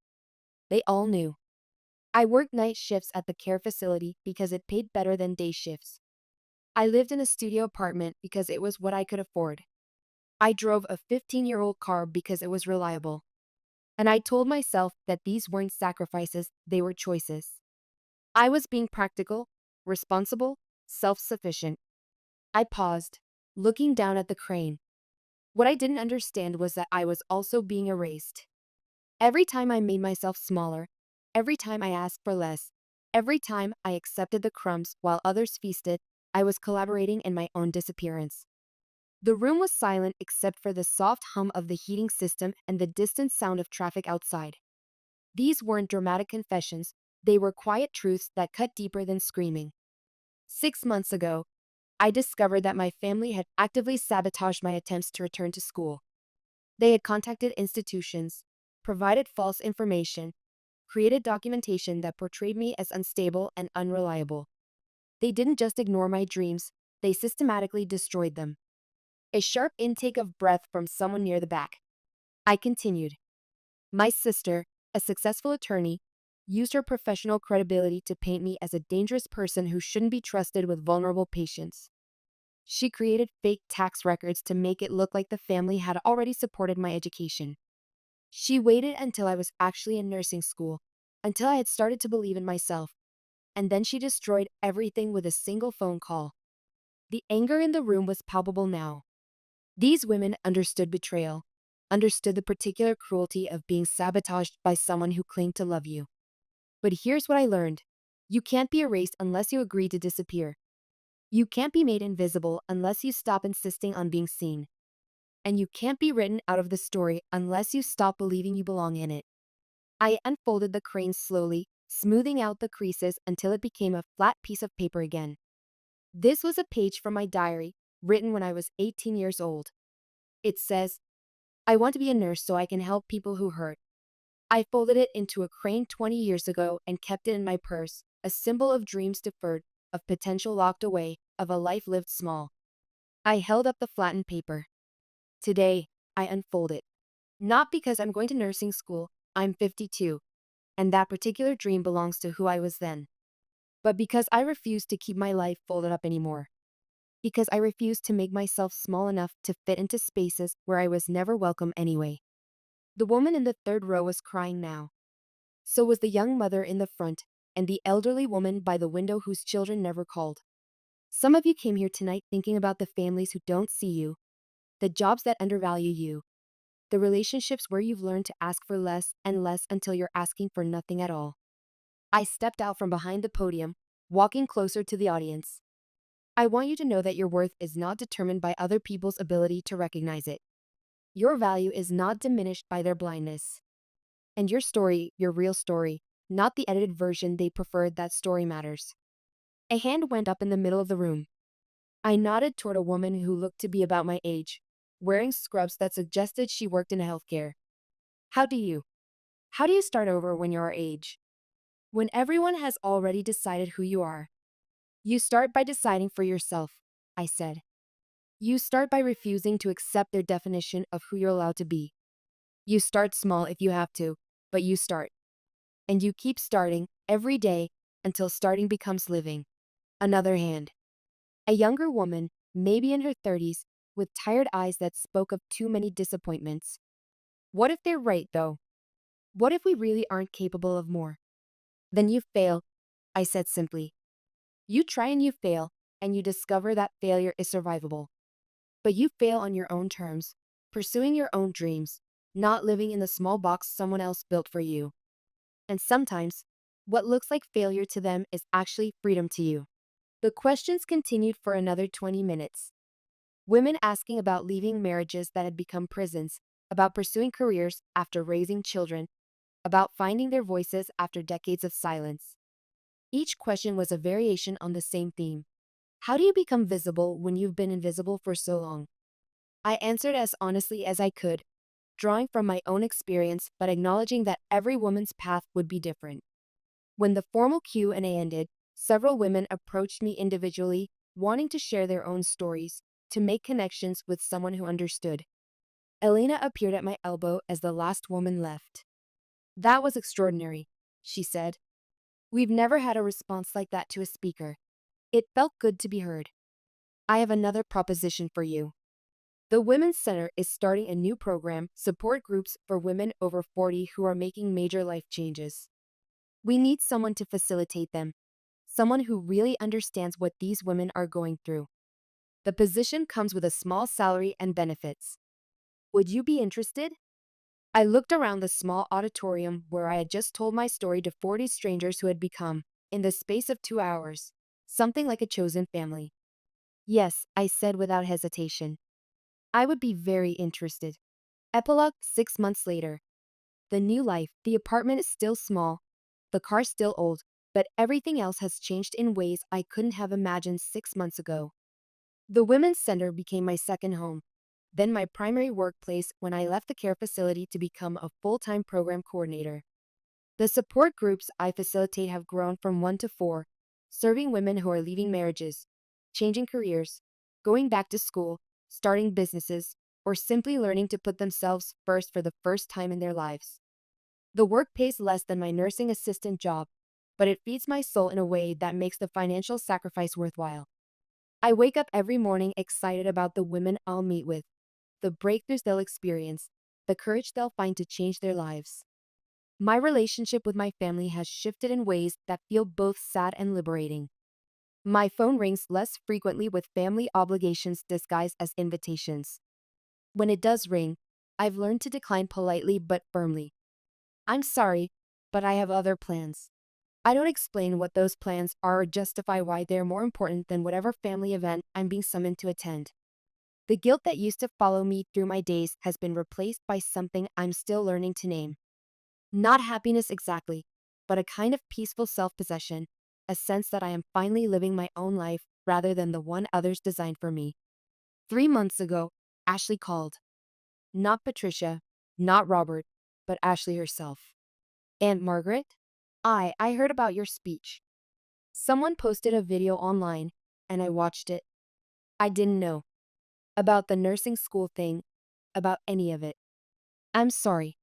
They all knew. I worked night shifts at the care facility because it paid better than day shifts. I lived in a studio apartment because it was what I could afford. I drove a 15-year-old car because it was reliable. And I told myself that these weren't sacrifices, they were choices. I was being practical, responsible, self-sufficient. I paused, looking down at the crane. What I didn't understand was that I was also being erased. Every time I made myself smaller, every time I asked for less, every time I accepted the crumbs while others feasted, I was collaborating in my own disappearance. The room was silent except for the soft hum of the heating system and the distant sound of traffic outside. These weren't dramatic confessions, they were quiet truths that cut deeper than screaming. 6 months ago, I discovered that my family had actively sabotaged my attempts to return to school. They had contacted institutions, provided false information, created documentation that portrayed me as unstable and unreliable. They didn't just ignore my dreams, they systematically destroyed them. A sharp intake of breath from someone near the back. I continued. My sister, a successful attorney, used her professional credibility to paint me as a dangerous person who shouldn't be trusted with vulnerable patients. She created fake tax records to make it look like the family had already supported my education. She waited until I was actually in nursing school, until I had started to believe in myself, and then she destroyed everything with a single phone call. The anger in the room was palpable now. These women understood betrayal, understood the particular cruelty of being sabotaged by someone who claimed to love you. But here's what I learned. You can't be erased unless you agree to disappear. You can't be made invisible unless you stop insisting on being seen. And you can't be written out of the story unless you stop believing you belong in it. I unfolded the crane slowly, smoothing out the creases until it became a flat piece of paper again. This was a page from my diary, written when I was 18 years old. It says, I want to be a nurse so I can help people who hurt. I folded it into a crane 20 years ago and kept it in my purse, a symbol of dreams deferred, of potential locked away, of a life lived small. I held up the flattened paper. Today, I unfold it. Not because I'm going to nursing school, I'm 52, and that particular dream belongs to who I was then. but because I refuse to keep my life folded up anymore. Because I refuse to make myself small enough to fit into spaces where I was never welcome anyway. The woman in the third row was crying now. So was the young mother in the front, and the elderly woman by the window whose children never called. Some of you came here tonight thinking about the families who don't see you, the jobs that undervalue you, the relationships where you've learned to ask for less and less until you're asking for nothing at all. I stepped out from behind the podium, walking closer to the audience. I want you to know that your worth is not determined by other people's ability to recognize it. Your value is not diminished by their blindness. And your story, your real story, not the edited version they preferred, that story matters. A hand went up in the middle of the room. I nodded toward a woman who looked to be about my age, wearing scrubs that suggested she worked in healthcare. How do you? How do you start over when you're our age? When everyone has already decided who you are. You start by deciding for yourself, I said. You start by refusing to accept their definition of who you're allowed to be. You start small if you have to, but you start. And you keep starting every day until starting becomes living. Another hand. A younger woman, maybe in her 30s, with tired eyes that spoke of too many disappointments. What if they're right, though? What if we really aren't capable of more? Then you fail, I said simply. You try and you fail, and you discover that failure is survivable. But you fail on your own terms, pursuing your own dreams, not living in the small box someone else built for you. And sometimes, what looks like failure to them is actually freedom to you. The questions continued for another 20 minutes. Women asking about leaving marriages that had become prisons, about pursuing careers after raising children, about finding their voices after decades of silence. Each question was a variation on the same theme. How do you become visible when you've been invisible for so long? I answered as honestly as I could, drawing from my own experience but acknowledging that every woman's path would be different. When the formal Q&A ended, several women approached me individually, wanting to share their own stories, to make connections with someone who understood. Elena appeared at my elbow as the last woman left. That was extraordinary, she said. We've never had a response like that to a speaker. It felt good to be heard. I have another proposition for you. The Women's Center is starting a new program, support groups for women over 40 who are making major life changes. We need someone to facilitate them, someone who really understands what these women are going through. The position comes with a small salary and benefits. Would you be interested? I looked around the small auditorium where I had just told my story to 40 strangers who had become, in the space of 2 hours, something like a chosen family. Yes, I said without hesitation. I would be very interested. Epilogue 6 months later. The new life, the apartment is still small, the car still old, but everything else has changed in ways I couldn't have imagined 6 months ago. The Women's Center became my second home, then my primary workplace when I left the care facility to become a full-time program coordinator. The support groups I facilitate have grown from 1 to 4, serving women who are leaving marriages, changing careers, going back to school, starting businesses, or simply learning to put themselves first for the first time in their lives. The work pays less than my nursing assistant job, but it feeds my soul in a way that makes the financial sacrifice worthwhile. I wake up every morning excited about the women I'll meet with, the breakthroughs they'll experience, the courage they'll find to change their lives. My relationship with my family has shifted in ways that feel both sad and liberating. My phone rings less frequently with family obligations disguised as invitations. When it does ring, I've learned to decline politely but firmly. I'm sorry, but I have other plans. I don't explain what those plans are or justify why they're more important than whatever family event I'm being summoned to attend. The guilt that used to follow me through my days has been replaced by something I'm still learning to name. Not happiness exactly, but a kind of peaceful self-possession, a sense that I am finally living my own life rather than the one others designed for me. 3 months ago, Ashley called. Not Patricia, not Robert, but Ashley herself. Aunt Margaret? I heard about your speech. Someone posted a video online, and I watched it. I didn't know about the nursing school thing, about any of it. I'm sorry.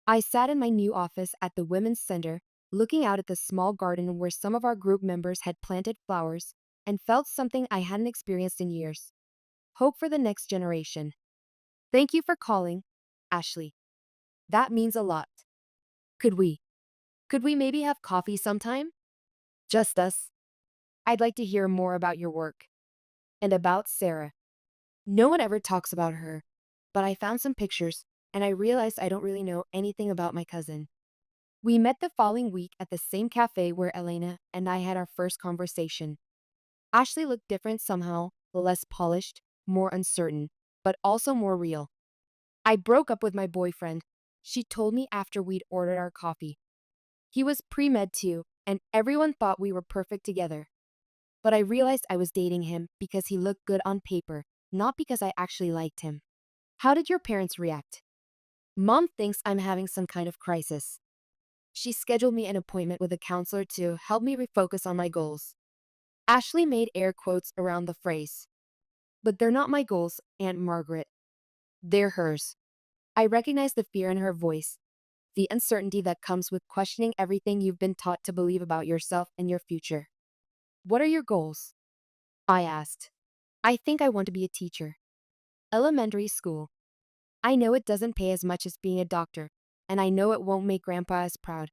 I sat in my new office at the Women's Center, looking out at the small garden where some of our group members had planted flowers, and felt something I hadn't experienced in years. Hope for the next generation. Thank you for calling, Ashley. That means a lot. Could we? Could we maybe have coffee sometime? Just us. I'd like to hear more about your work. And about Sarah. No one ever talks about her, but I found some pictures, and I realized I don't really know anything about my cousin. We met the following week at the same cafe where Elena and I had our first conversation. Ashley looked different somehow, less polished, more uncertain, but also more real. I broke up with my boyfriend, she told me after we'd ordered our coffee. He was pre-med too, and everyone thought we were perfect together. But I realized I was dating him because he looked good on paper, not because I actually liked him. How did your parents react? Mom thinks I'm having some kind of crisis. She scheduled me an appointment with a counselor to help me refocus on my goals. Ashley made air quotes around the phrase. But they're not my goals, Aunt Margaret. They're hers. I recognize the fear in her voice, the uncertainty that comes with questioning everything you've been taught to believe about yourself and your future. What are your goals? I asked. I think I want to be a teacher. Elementary school. I know it doesn't pay as much as being a doctor, and I know it won't make Grandpa as proud.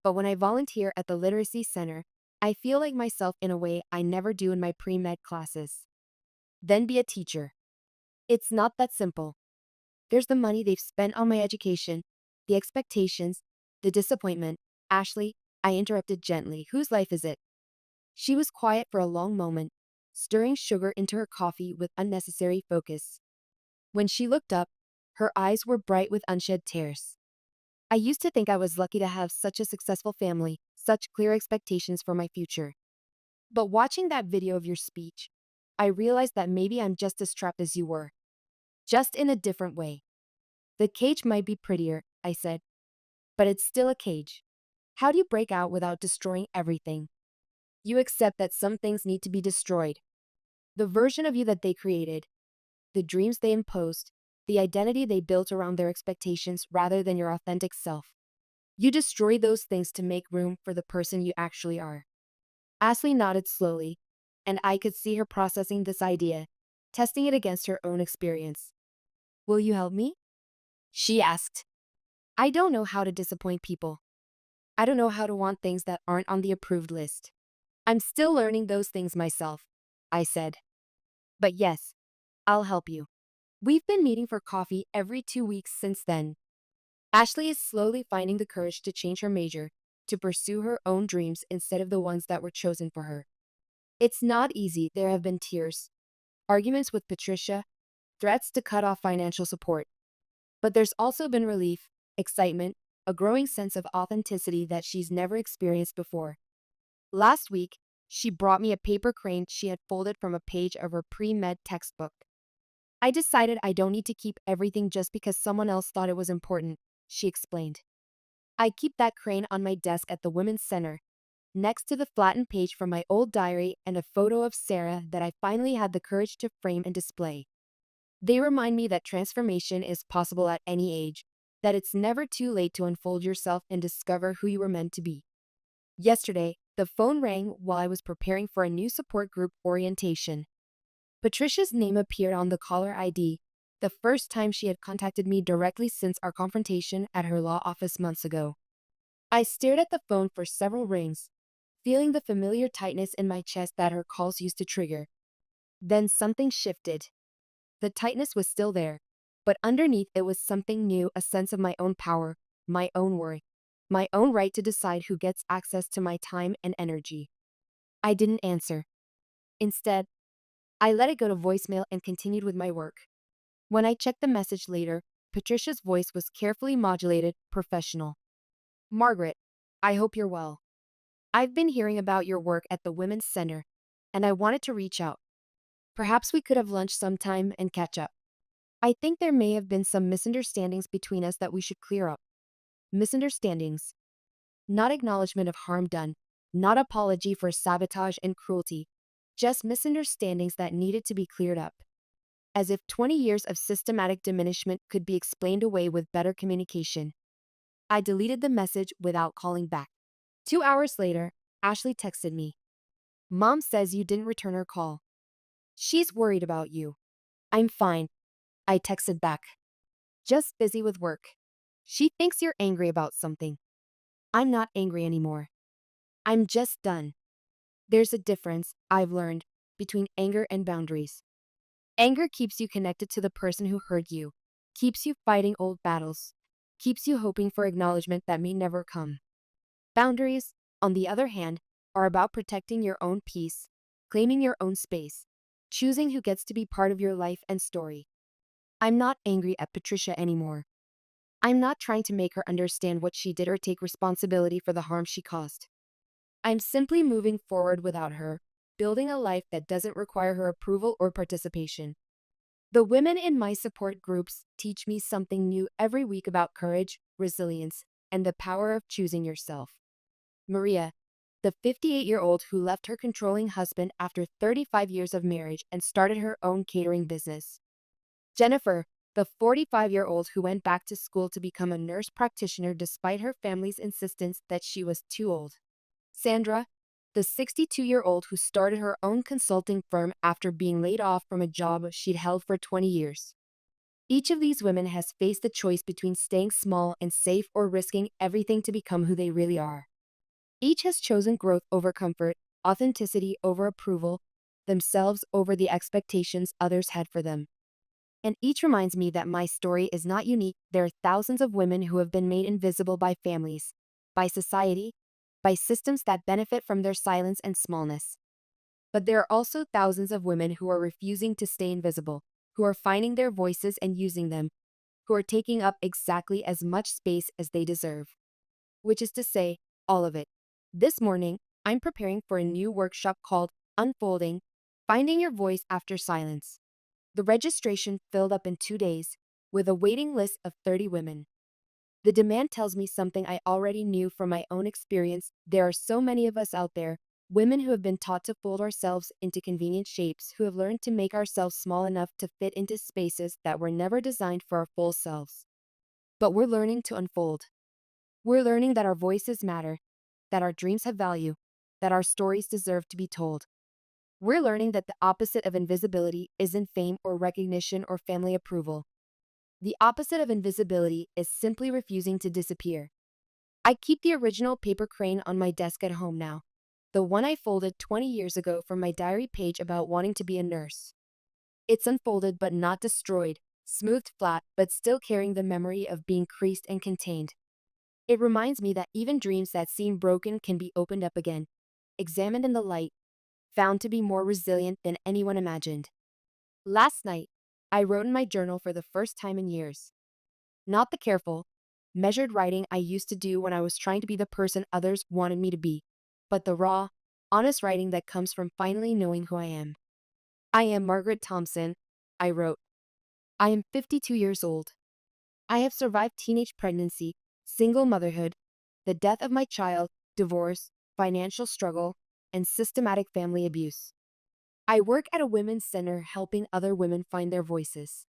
But when I volunteer at the Literacy Center, I feel like myself in a way I never do in my pre-med classes. Then be a teacher. It's not that simple. There's the money they've spent on my education, the expectations, the disappointment. Ashley, I interrupted gently. Whose life is it? She was quiet for a long moment, stirring sugar into her coffee with unnecessary focus. When she looked up, her eyes were bright with unshed tears. I used to think I was lucky to have such a successful family, such clear expectations for my future. But watching that video of your speech, I realized that maybe I'm just as trapped as you were, just in a different way. The cage might be prettier, I said, but it's still a cage. How do you break out without destroying everything? You accept that some things need to be destroyed. The version of you that they created, the dreams they imposed, the identity they built around their expectations rather than your authentic self. You destroy those things to make room for the person you actually are. Ashley nodded slowly, and I could see her processing this idea, testing it against her own experience. Will you help me? She asked. I don't know how to disappoint people. I don't know how to want things that aren't on the approved list. I'm still learning those things myself, I said. But yes, I'll help you. We've been meeting for coffee every 2 weeks since then. Ashley is slowly finding the courage to change her major, to pursue her own dreams instead of the ones that were chosen for her. It's not easy. There have been tears, arguments with Patricia, threats to cut off financial support. But there's also been relief, excitement, a growing sense of authenticity that she's never experienced before. Last week, she brought me a paper crane she had folded from a page of her pre-med textbook. I decided I don't need to keep everything just because someone else thought it was important, she explained. I keep that crane on my desk at the Women's Center, next to the flattened page from my old diary and a photo of Sarah that I finally had the courage to frame and display. They remind me that transformation is possible at any age, that it's never too late to unfold yourself and discover who you were meant to be. Yesterday, the phone rang while I was preparing for a new support group orientation. Patricia's name appeared on the caller ID, the first time she had contacted me directly since our confrontation at her law office months ago. I stared at the phone for several rings, feeling the familiar tightness in my chest that her calls used to trigger. Then something shifted. The tightness was still there, but underneath it was something new, a sense of my own power, my own worth, my own right to decide who gets access to my time and energy. I didn't answer. Instead, I let it go to voicemail and continued with my work. When I checked the message later, Patricia's voice was carefully modulated, professional. Margaret, I hope you're well. I've been hearing about your work at the Women's Center, and I wanted to reach out. Perhaps we could have lunch sometime and catch up. I think there may have been some misunderstandings between us that we should clear up. Misunderstandings. Not acknowledgement of harm done, not apology for sabotage and cruelty, just misunderstandings that needed to be cleared up. As if 20 years of systematic diminishment could be explained away with better communication. I deleted the message without calling back. 2 hours later, Ashley texted me. Mom says you didn't return her call. She's worried about you. I'm fine, I texted back. Just busy with work. She thinks you're angry about something. I'm not angry anymore. I'm just done. There's a difference, I've learned, between anger and boundaries. Anger keeps you connected to the person who hurt you, keeps you fighting old battles, keeps you hoping for acknowledgement that may never come. Boundaries, on the other hand, are about protecting your own peace, claiming your own space, choosing who gets to be part of your life and story. I'm not angry at Patricia anymore. I'm not trying to make her understand what she did or take responsibility for the harm she caused. I'm simply moving forward without her, building a life that doesn't require her approval or participation. The women in my support groups teach me something new every week about courage, resilience, and the power of choosing yourself. Maria, the 58-year-old who left her controlling husband after 35 years of marriage and started her own catering business. Jennifer, the 45-year-old who went back to school to become a nurse practitioner despite her family's insistence that she was too old. Sandra, the 62-year-old who started her own consulting firm after being laid off from a job she'd held for 20 years. Each of these women has faced the choice between staying small and safe or risking everything to become who they really are. Each has chosen growth over comfort, authenticity over approval, themselves over the expectations others had for them. And each reminds me that my story is not unique. There are thousands of women who have been made invisible by families, by society, by systems that benefit from their silence and smallness. But there are also thousands of women who are refusing to stay invisible, who are finding their voices and using them, who are taking up exactly as much space as they deserve. Which is to say, all of it. This morning, I'm preparing for a new workshop called Unfolding, Finding Your Voice After Silence. The registration filled up in 2 days, with a waiting list of 30 women. The demand tells me something I already knew from my own experience. There are so many of us out there, women who have been taught to fold ourselves into convenient shapes, who have learned to make ourselves small enough to fit into spaces that were never designed for our full selves. But we're learning to unfold. We're learning that our voices matter, that our dreams have value, that our stories deserve to be told. We're learning that the opposite of invisibility isn't fame or recognition or family approval. The opposite of invisibility is simply refusing to disappear. I keep the original paper crane on my desk at home now, the one I folded 20 years ago from my diary page about wanting to be a nurse. It's unfolded but not destroyed, smoothed flat but still carrying the memory of being creased and contained. It reminds me that even dreams that seem broken can be opened up again, examined in the light, found to be more resilient than anyone imagined. Last night, I wrote in my journal for the first time in years. Not the careful, measured writing I used to do when I was trying to be the person others wanted me to be, but the raw, honest writing that comes from finally knowing who I am. I am Margaret Thompson, I wrote. I am 52 years old. I have survived teenage pregnancy, single motherhood, the death of my child, divorce, financial struggle, and systematic family abuse. I work at a women's center helping other women find their voices.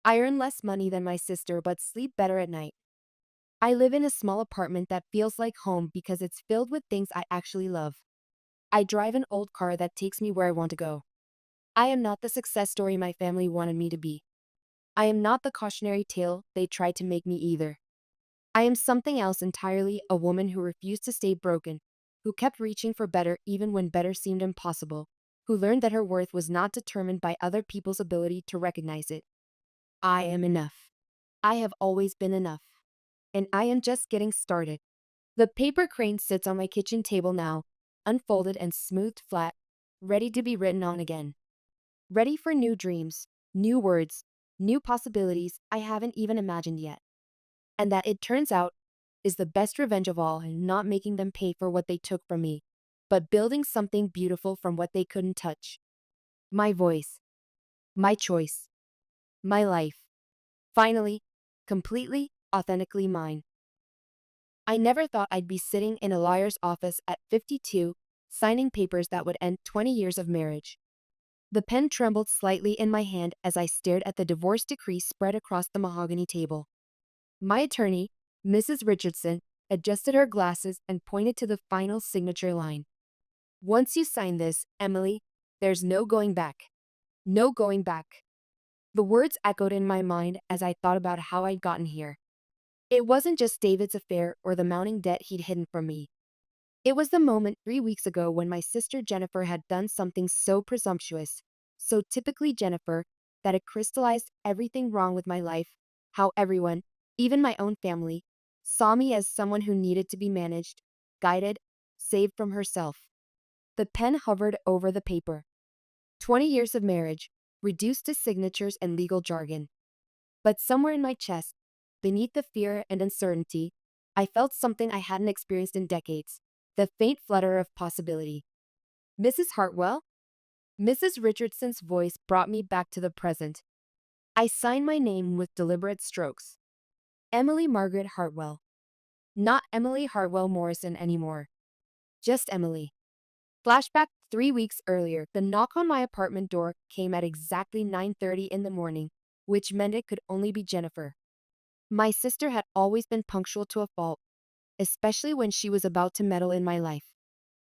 I earn less money than my sister but sleep better at night. I live in a small apartment that feels like home because it's filled with things I actually love. I drive an old car that takes me where I want to go. I am not the success story my family wanted me to be. I am not the cautionary tale they tried to make me either. I am something else entirely, a woman who refused to stay broken, who kept reaching for better even when better seemed impossible, who learned that her worth was not determined by other people's ability to recognize it. I am enough. I have always been enough. And I am just getting started. The paper crane sits on my kitchen table now, unfolded and smoothed flat, ready to be written on again. Ready for new dreams, new words, new possibilities I haven't even imagined yet. And that, it turns out, is the best revenge of all, in not making them pay for what they took from me, but building something beautiful from what they couldn't touch. My voice, my choice, my life. Finally, completely, authentically mine. I never thought I'd be sitting in a lawyer's office at 52, signing papers that would end 20 years of marriage. The pen trembled slightly in my hand as I stared at the divorce decree spread across the mahogany table. My attorney, Mrs. Richardson, adjusted her glasses, and pointed to the final signature line. Once you sign this, Emily, there's no going back. No going back. The words echoed in my mind as I thought about how I'd gotten here. It wasn't just David's affair or the mounting debt he'd hidden from me. It was the moment 3 weeks ago when my sister Jennifer had done something so presumptuous, so typically Jennifer, that it crystallized everything wrong with my life, how everyone, even my own family, saw me as someone who needed to be managed, guided, saved from herself. The pen hovered over the paper. 20 years of marriage, reduced to signatures and legal jargon. But somewhere in my chest, beneath the fear and uncertainty, I felt something I hadn't experienced in decades, the faint flutter of possibility. Mrs. Hartwell? Mrs. Richardson's voice brought me back to the present. I signed my name with deliberate strokes. Emily Margaret Hartwell. Not Emily Hartwell Morrison anymore. Just Emily. Flashback 3 weeks earlier, the knock on my apartment door came at exactly 9:30 in the morning, which meant it could only be Jennifer. My sister had always been punctual to a fault, especially when she was about to meddle in my life.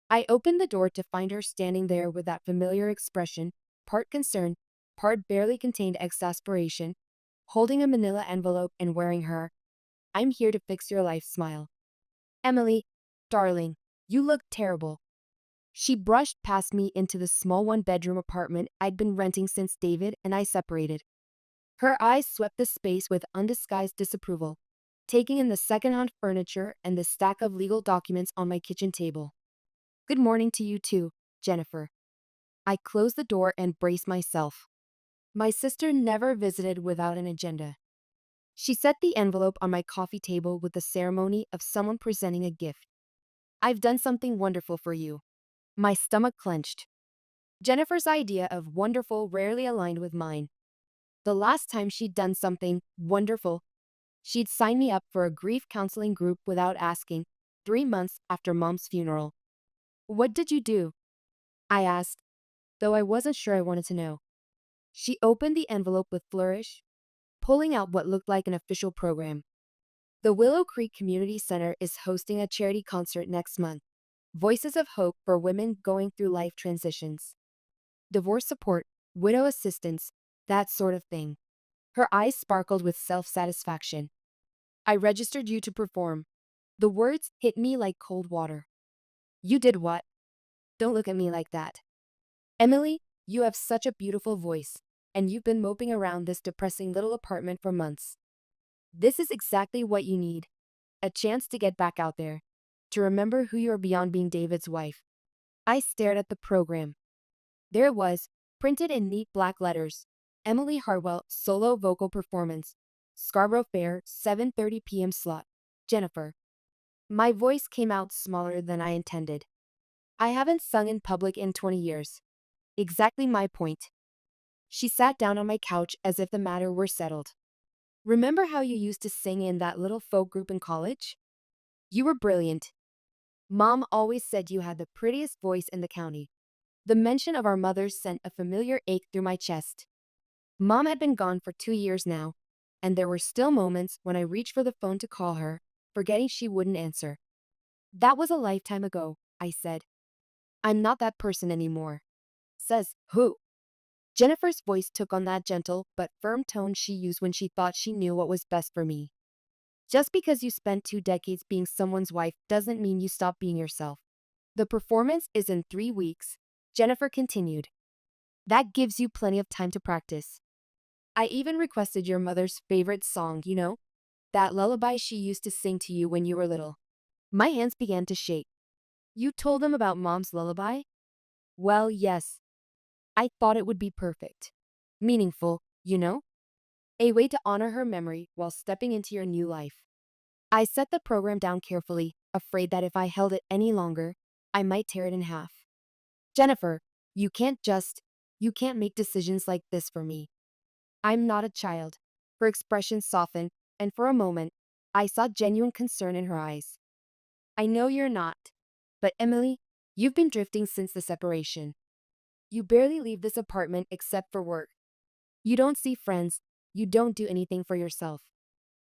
I opened the door to find her standing there with that familiar expression, part concern, part barely contained exasperation, holding a manila envelope and wearing her "I'm here to fix your life" smile. Emily, darling, you look terrible. She brushed past me into the small one-bedroom apartment I'd been renting since David and I separated. Her eyes swept the space with undisguised disapproval, taking in the second-hand furniture and the stack of legal documents on my kitchen table. Good morning to you too, Jennifer. I closed the door and braced myself. My sister never visited without an agenda. She set the envelope on my coffee table with the ceremony of someone presenting a gift. I've done something wonderful for you. My stomach clenched. Jennifer's idea of wonderful rarely aligned with mine. The last time she'd done something wonderful, she'd signed me up for a grief counseling group without asking, 3 months after Mom's funeral. What did you do? I asked, though I wasn't sure I wanted to know. She opened the envelope with flourish, pulling out what looked like an official program. The Willow Creek Community Center is hosting a charity concert next month. Voices of hope for women going through life transitions. Divorce support, widow assistance, that sort of thing. Her eyes sparkled with self-satisfaction. I registered you to perform. The words hit me like cold water. You did what? Don't look at me like that. Emily, you have such a beautiful voice, and you've been moping around this depressing little apartment for months. This is exactly what you need. A chance to get back out there. To remember who you are beyond being David's wife. I stared at the program. There it was, printed in neat black letters. Emily Hartwell, solo vocal performance. Scarborough Fair, 7:30 p.m. slot. Jennifer. My voice came out smaller than I intended. I haven't sung in public in 20 years. Exactly my point. She sat down on my couch as if the matter were settled. Remember how you used to sing in that little folk group in college? You were brilliant. Mom always said you had the prettiest voice in the county. The mention of our mothers sent a familiar ache through my chest. Mom had been gone for 2 years now, and there were still moments when I reached for the phone to call her, forgetting she wouldn't answer. That was a lifetime ago, I said. I'm not that person anymore. Says who? Jennifer's voice took on that gentle but firm tone she used when she thought she knew what was best for me. Just because you spent 2 decades being someone's wife doesn't mean you stop being yourself. The performance is in 3 weeks, Jennifer continued. That gives you plenty of time to practice. I even requested your mother's favorite song, that lullaby she used to sing to you when you were little. My hands began to shake. You told them about Mom's lullaby? Well, yes. I thought it would be perfect. Meaningful, a way to honor her memory while stepping into your new life. I set the program down carefully, afraid that if I held it any longer, I might tear it in half. Jennifer, you can't make decisions like this for me. I'm not a child. Her expression softened, and for a moment, I saw genuine concern in her eyes. I know you're not. But Emily, you've been drifting since the separation. You barely leave this apartment except for work. You don't see friends. You don't do anything for yourself.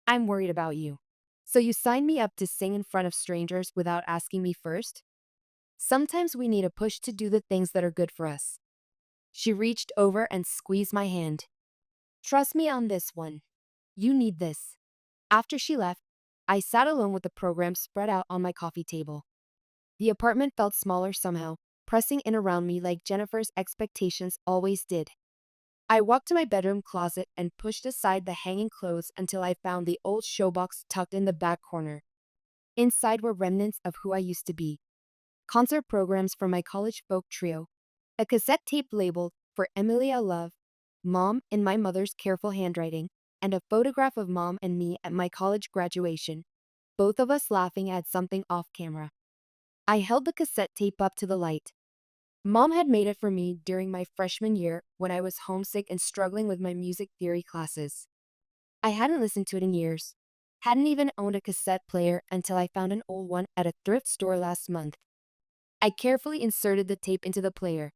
I'm worried about you. So you signed me up to sing in front of strangers without asking me first? Sometimes we need a push to do the things that are good for us. She reached over and squeezed my hand. Trust me on this one. You need this. After she left, I sat alone with the program spread out on my coffee table. The apartment felt smaller somehow, pressing in around me like Jennifer's expectations always did. I walked to my bedroom closet and pushed aside the hanging clothes until I found the old showbox tucked in the back corner. Inside were remnants of who I used to be. Concert programs from my college folk trio, a cassette tape labeled "For Emily I Love," Mom in my mother's careful handwriting, and a photograph of Mom and me at my college graduation, both of us laughing at something off camera. I held the cassette tape up to the light. Mom had made it for me during my freshman year when I was homesick and struggling with my music theory classes. I hadn't listened to it in years, hadn't even owned a cassette player until I found an old one at a thrift store last month. I carefully inserted the tape into the player.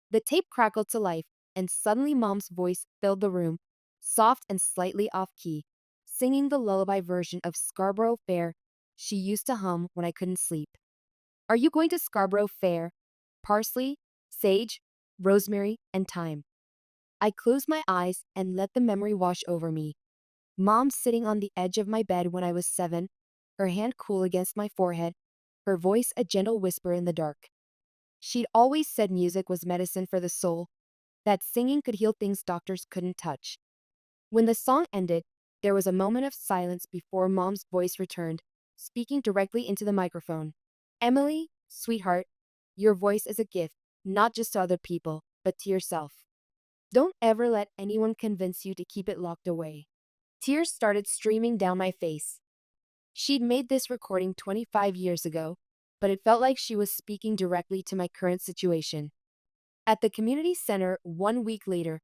The tape crackled to life, and suddenly Mom's voice filled the room, soft and slightly off key, singing the lullaby version of Scarborough Fair she used to hum when I couldn't sleep. Are you going to Scarborough Fair? Parsley, sage, rosemary, and thyme. I closed my eyes and let the memory wash over me. Mom sitting on the edge of my bed when I was 7, her hand cool against my forehead, her voice a gentle whisper in the dark. She'd always said music was medicine for the soul, that singing could heal things doctors couldn't touch. When the song ended, there was a moment of silence before Mom's voice returned, speaking directly into the microphone. Emily, sweetheart, your voice is a gift, not just to other people, but to yourself. Don't ever let anyone convince you to keep it locked away. Tears started streaming down my face. She'd made this recording 25 years ago, but it felt like she was speaking directly to my current situation. At the community center 1 week later,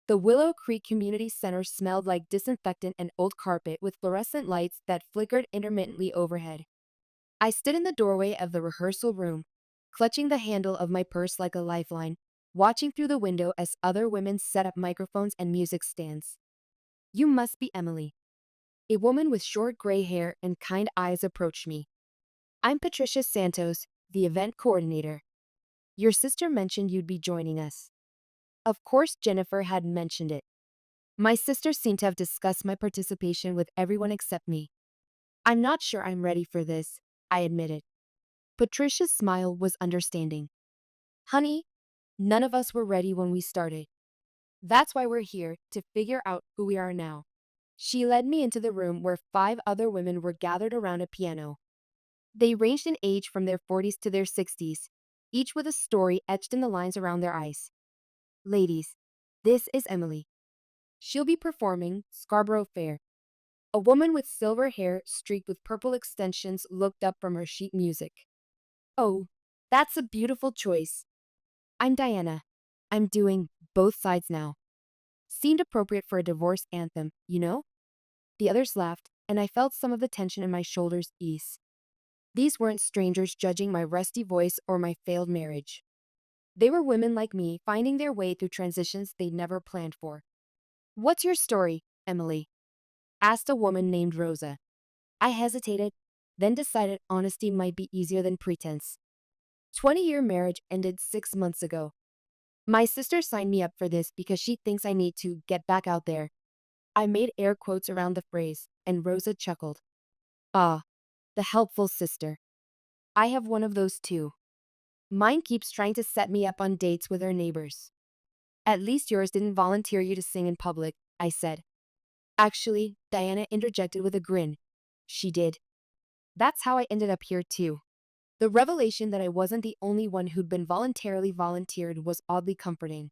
the Willow Creek Community Center smelled like disinfectant and old carpet with fluorescent lights that flickered intermittently overhead. I stood in the doorway of the rehearsal room, clutching the handle of my purse like a lifeline, watching through the window as other women set up microphones and music stands. You must be Emily. A woman with short gray hair and kind eyes approached me. I'm Patricia Santos, the event coordinator. Your sister mentioned you'd be joining us. Of course, Jennifer had mentioned it. My sister seemed to have discussed my participation with everyone except me. I'm not sure I'm ready for this, I admitted. Patricia's smile was understanding. Honey, none of us were ready when we started. That's why we're here, to figure out who we are now. She led me into the room where 5 other women were gathered around a piano. They ranged in age from their 40s to their 60s, each with a story etched in the lines around their eyes. Ladies, this is Emily. She'll be performing Scarborough Fair. A woman with silver hair streaked with purple extensions looked up from her sheet music. Oh, that's a beautiful choice. I'm Diana. I'm doing both sides now. Seemed appropriate for a divorce anthem, you know? The others laughed, and I felt some of the tension in my shoulders ease. These weren't strangers judging my rusty voice or my failed marriage. They were women like me finding their way through transitions they'd never planned for. What's your story, Emily? Asked a woman named Rosa. I hesitated, then decided honesty might be easier than pretense. 20-year marriage ended 6 months ago. My sister signed me up for this because she thinks I need to get back out there. I made air quotes around the phrase, and Rosa chuckled. Ah, the helpful sister. I have one of those too. Mine keeps trying to set me up on dates with her neighbors. At least yours didn't volunteer you to sing in public, I said. Actually, Diana interjected with a grin. She did. That's how I ended up here too. The revelation that I wasn't the only one who'd been voluntarily volunteered was oddly comforting.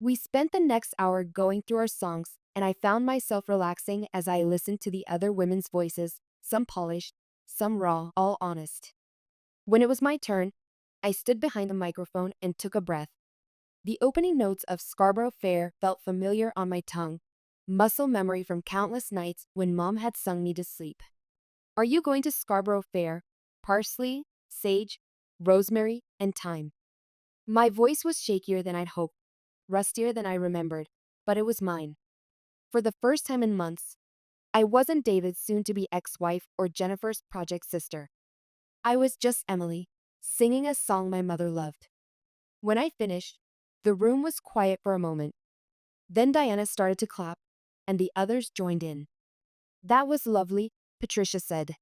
We spent the next hour going through our songs, and I found myself relaxing as I listened to the other women's voices, some polished, some raw, all honest. When it was my turn, I stood behind the microphone and took a breath. The opening notes of Scarborough Fair felt familiar on my tongue, muscle memory from countless nights when Mom had sung me to sleep. Are you going to Scarborough Fair? Parsley, sage, rosemary, and thyme. My voice was shakier than I'd hoped, rustier than I remembered, but it was mine. For the first time in months, I wasn't David's soon-to-be ex-wife or Jennifer's project sister. I was just Emily, singing a song my mother loved. When I finished, the room was quiet for a moment. Then Diana started to clap, and the others joined in. That was lovely, Patricia said.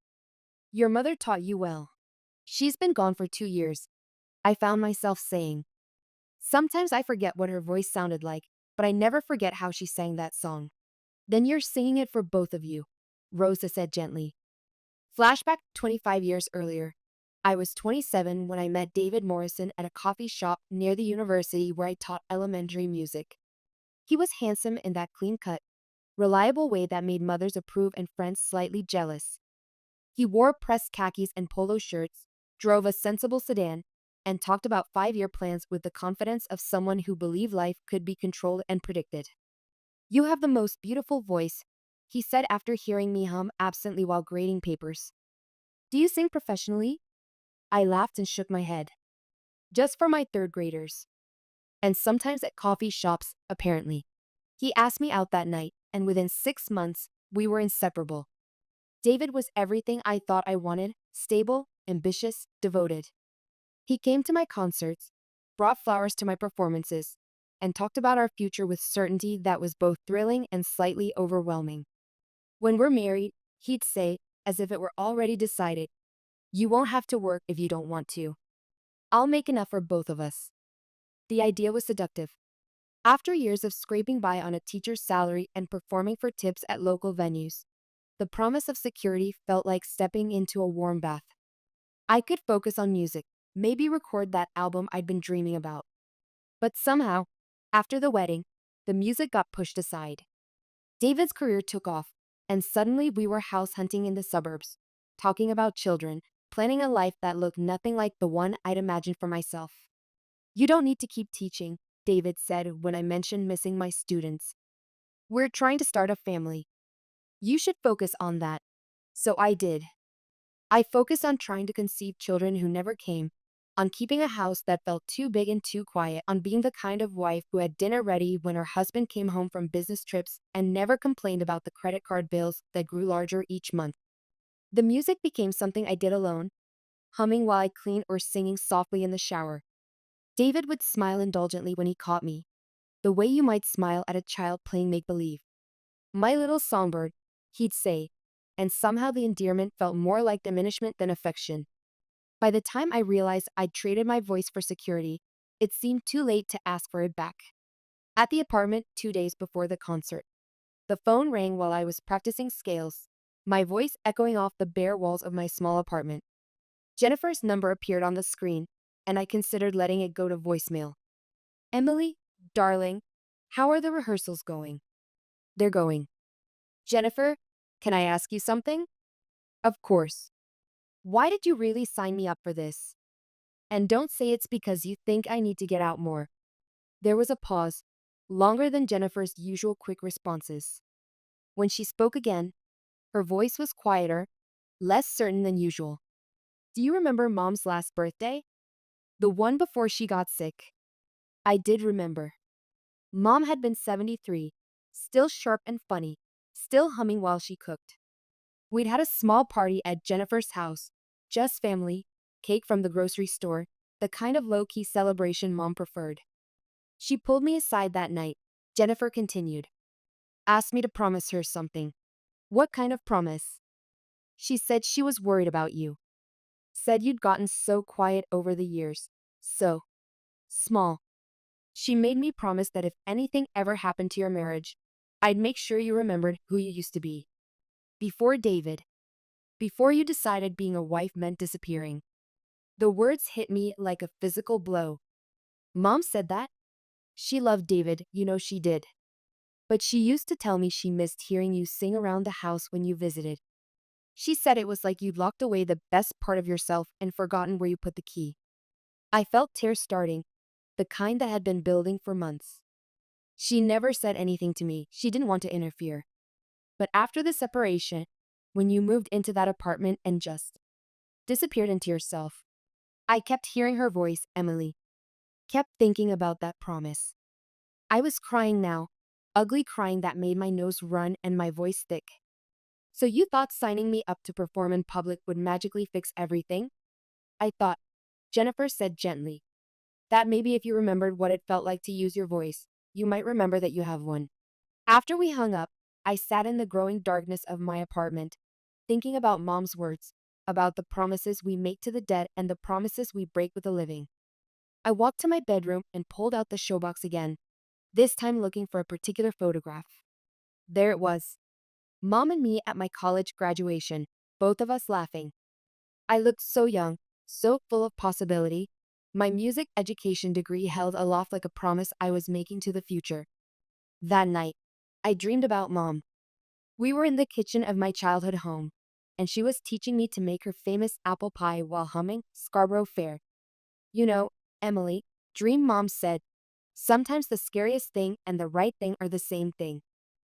Your mother taught you well. She's been gone for 2 years, I found myself saying. Sometimes I forget what her voice sounded like, but I never forget how she sang that song. Then you're singing it for both of you, Rosa said gently. Flashback 25 years earlier. I was 27 when I met David Morrison at a coffee shop near the university where I taught elementary music. He was handsome in that clean-cut, reliable way that made mothers approve and friends slightly jealous. He wore pressed khakis and polo shirts, drove a sensible sedan, and talked about 5-year plans with the confidence of someone who believed life could be controlled and predicted. You have the most beautiful voice, he said after hearing me hum absently while grading papers. Do you sing professionally? I laughed and shook my head. Just for my third graders. And sometimes at coffee shops, apparently. He asked me out that night, and within 6 months, we were inseparable. David was everything I thought I wanted: stable, ambitious, devoted. He came to my concerts, brought flowers to my performances, and talked about our future with certainty that was both thrilling and slightly overwhelming. When we're married, he'd say, as if it were already decided, you won't have to work if you don't want to. I'll make enough for both of us. The idea was seductive. After years of scraping by on a teacher's salary and performing for tips at local venues, the promise of security felt like stepping into a warm bath. I could focus on music, maybe record that album I'd been dreaming about. But somehow, after the wedding, the music got pushed aside. David's career took off, and suddenly we were house hunting in the suburbs, talking about children, planning a life that looked nothing like the one I'd imagined for myself. You don't need to keep teaching, David said when I mentioned missing my students. We're trying to start a family. You should focus on that. So I did. I focused on trying to conceive children who never came, on keeping a house that felt too big and too quiet, on being the kind of wife who had dinner ready when her husband came home from business trips and never complained about the credit card bills that grew larger each month. The music became something I did alone, humming while I cleaned or singing softly in the shower. David would smile indulgently when he caught me, the way you might smile at a child playing make-believe. My little songbird, he'd say, and somehow the endearment felt more like diminishment than affection. By the time I realized I'd traded my voice for security, it seemed too late to ask for it back. At the apartment 2 days before the concert, the phone rang while I was practicing scales, my voice echoing off the bare walls of my small apartment. Jennifer's number appeared on the screen, and I considered letting it go to voicemail. Emily, darling, how are the rehearsals going? They're going. Jennifer, can I ask you something? Of course. Why did you really sign me up for this? And don't say it's because you think I need to get out more. There was a pause, longer than Jennifer's usual quick responses. When she spoke again, her voice was quieter, less certain than usual. Do you remember Mom's last birthday? The one before she got sick. I did remember. Mom had been 73, still sharp and funny, still humming while she cooked. We'd had a small party at Jennifer's house, just family, cake from the grocery store, the kind of low-key celebration Mom preferred. She pulled me aside that night, Jennifer continued. Asked me to promise her something. What kind of promise? She said she was worried about you. Said you'd gotten so quiet over the years. So small. She made me promise that if anything ever happened to your marriage, I'd make sure you remembered who you used to be. Before David. Before you decided being a wife meant disappearing. The words hit me like a physical blow. Mom said that? She loved David, you know she did. But she used to tell me she missed hearing you sing around the house when you visited. She said it was like you'd locked away the best part of yourself and forgotten where you put the key. I felt tears starting, the kind that had been building for months. She never said anything to me. She didn't want to interfere. But after the separation, when you moved into that apartment and just disappeared into yourself, I kept hearing her voice, Emily. Kept thinking about that promise. I was crying now, ugly crying that made my nose run and my voice thick. So you thought signing me up to perform in public would magically fix everything? I thought, Jennifer said gently, that maybe if you remembered what it felt like to use your voice, you might remember that you have one. After we hung up, I sat in the growing darkness of my apartment, thinking about Mom's words, about the promises we make to the dead and the promises we break with the living. I walked to my bedroom and pulled out the showbox again, this time looking for a particular photograph. There it was. Mom and me at my college graduation, both of us laughing. I looked so young, so full of possibility. My music education degree held aloft like a promise I was making to the future. That night, I dreamed about Mom. We were in the kitchen of my childhood home, and she was teaching me to make her famous apple pie while humming Scarborough Fair. You know, Emily, Dream Mom said, sometimes the scariest thing and the right thing are the same thing.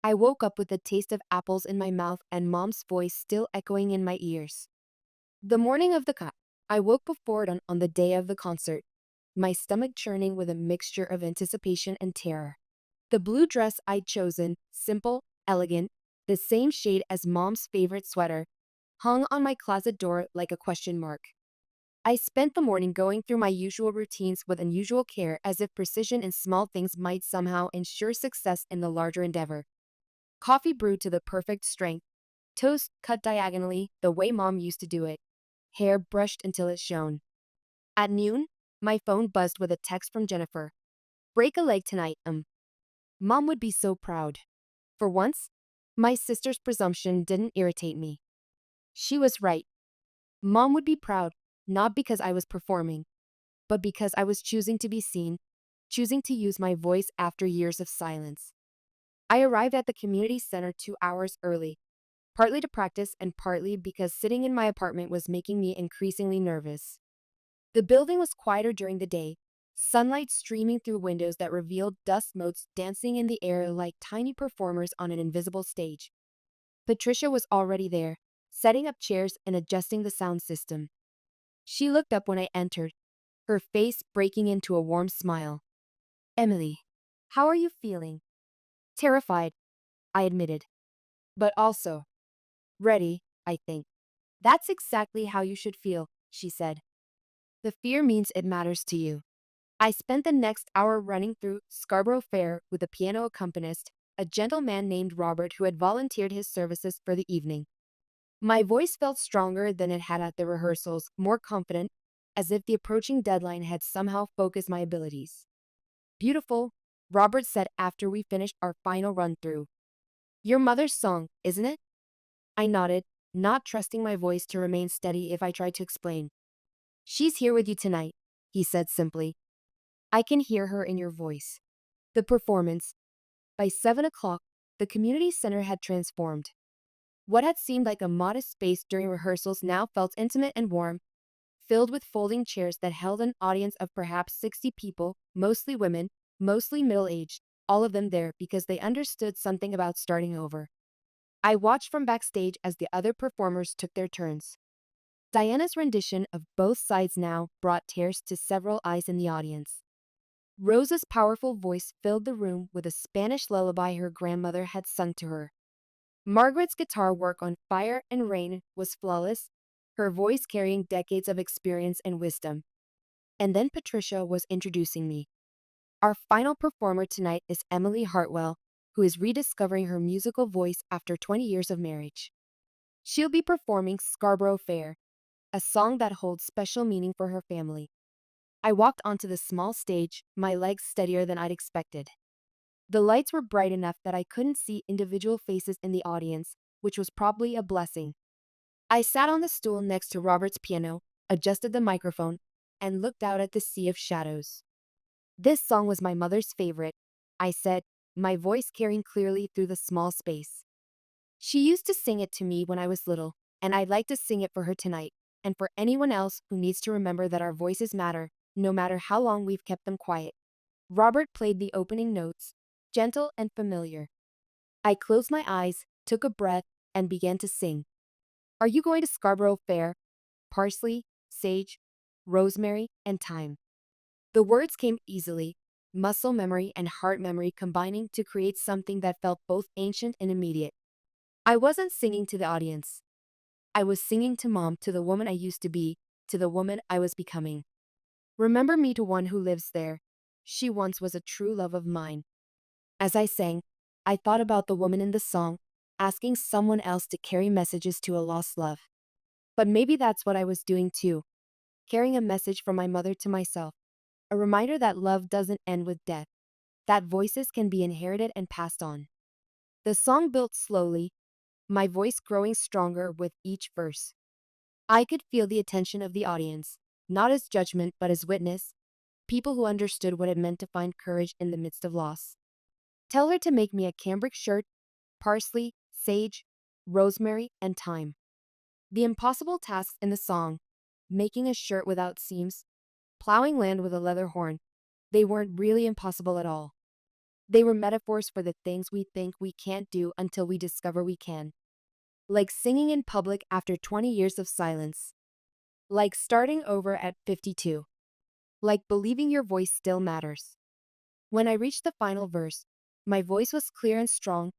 I woke up with the taste of apples in my mouth and Mom's voice still echoing in my ears. The morning of the I woke before dawn on the day of the concert, my stomach churning with a mixture of anticipation and terror. The blue dress I'd chosen, simple, elegant, the same shade as Mom's favorite sweater, hung on my closet door like a question mark. I spent the morning going through my usual routines with unusual care as if precision in small things might somehow ensure success in the larger endeavor. Coffee brewed to the perfect strength, toast cut diagonally the way Mom used to do it, hair brushed until it shone. At noon, my phone buzzed with a text from Jennifer. Break a leg tonight, Mom would be so proud. For once, my sister's presumption didn't irritate me. She was right. Mom would be proud, not because I was performing, but because I was choosing to be seen, choosing to use my voice after years of silence. I arrived at the community center 2 hours early, partly to practice and partly because sitting in my apartment was making me increasingly nervous. The building was quieter during the day, sunlight streaming through windows that revealed dust motes dancing in the air like tiny performers on an invisible stage. Patricia was already there, setting up chairs and adjusting the sound system. She looked up when I entered, her face breaking into a warm smile. Emily, how are you feeling? Terrified, I admitted. But also, ready, I think. That's exactly how you should feel, she said. The fear means it matters to you. I spent the next hour running through Scarborough Fair with a piano accompanist, a gentleman named Robert who had volunteered his services for the evening. My voice felt stronger than it had at the rehearsals, more confident, as if the approaching deadline had somehow focused my abilities. Beautiful, Robert said after we finished our final run-through. Your mother's song, isn't it? I nodded, not trusting my voice to remain steady if I tried to explain. She's here with you tonight, he said simply. I can hear her in your voice. The performance. By 7 o'clock, the community center had transformed. What had seemed like a modest space during rehearsals now felt intimate and warm, filled with folding chairs that held an audience of perhaps 60 people, mostly women, mostly middle-aged, all of them there because they understood something about starting over. I watched from backstage as the other performers took their turns. Diana's rendition of Both Sides Now brought tears to several eyes in the audience. Rosa's powerful voice filled the room with a Spanish lullaby her grandmother had sung to her. Margaret's guitar work on Fire and Rain was flawless, her voice carrying decades of experience and wisdom. And then Patricia was introducing me. Our final performer tonight is Emily Hartwell, who is rediscovering her musical voice after 20 years of marriage. She'll be performing Scarborough Fair, a song that holds special meaning for her family. I walked onto the small stage, my legs steadier than I'd expected. The lights were bright enough that I couldn't see individual faces in the audience, which was probably a blessing. I sat on the stool next to Robert's piano, adjusted the microphone, and looked out at the sea of shadows. This song was my mother's favorite, I said, my voice carrying clearly through the small space. She used to sing it to me when I was little, and I'd like to sing it for her tonight, and for anyone else who needs to remember that our voices matter, no matter how long we've kept them quiet. Robert played the opening notes, gentle and familiar. I closed my eyes, took a breath, and began to sing. Are you going to Scarborough Fair? Parsley, sage, rosemary, and thyme. The words came easily, muscle memory and heart memory combining to create something that felt both ancient and immediate. I wasn't singing to the audience. I was singing to mom, to the woman I used to be, to the woman I was becoming. Remember me, to one who lives there. She once was a true love of mine. As I sang, I thought about the woman in the song, asking someone else to carry messages to a lost love. But maybe that's what I was doing too, carrying a message from my mother to myself, a reminder that love doesn't end with death, that voices can be inherited and passed on. The song built slowly, my voice growing stronger with each verse. I could feel the attention of the audience, not as judgment but as witness, people who understood what it meant to find courage in the midst of loss. Tell her to make me a cambric shirt, parsley, sage, rosemary, and thyme. The impossible tasks in the song, making a shirt without seams, plowing land with a leather horn, they weren't really impossible at all. They were metaphors for the things we think we can't do until we discover we can. Like singing in public after 20 years of silence. Like starting over at 52. Like believing your voice still matters. When I reached the final verse, my voice was clear and strong,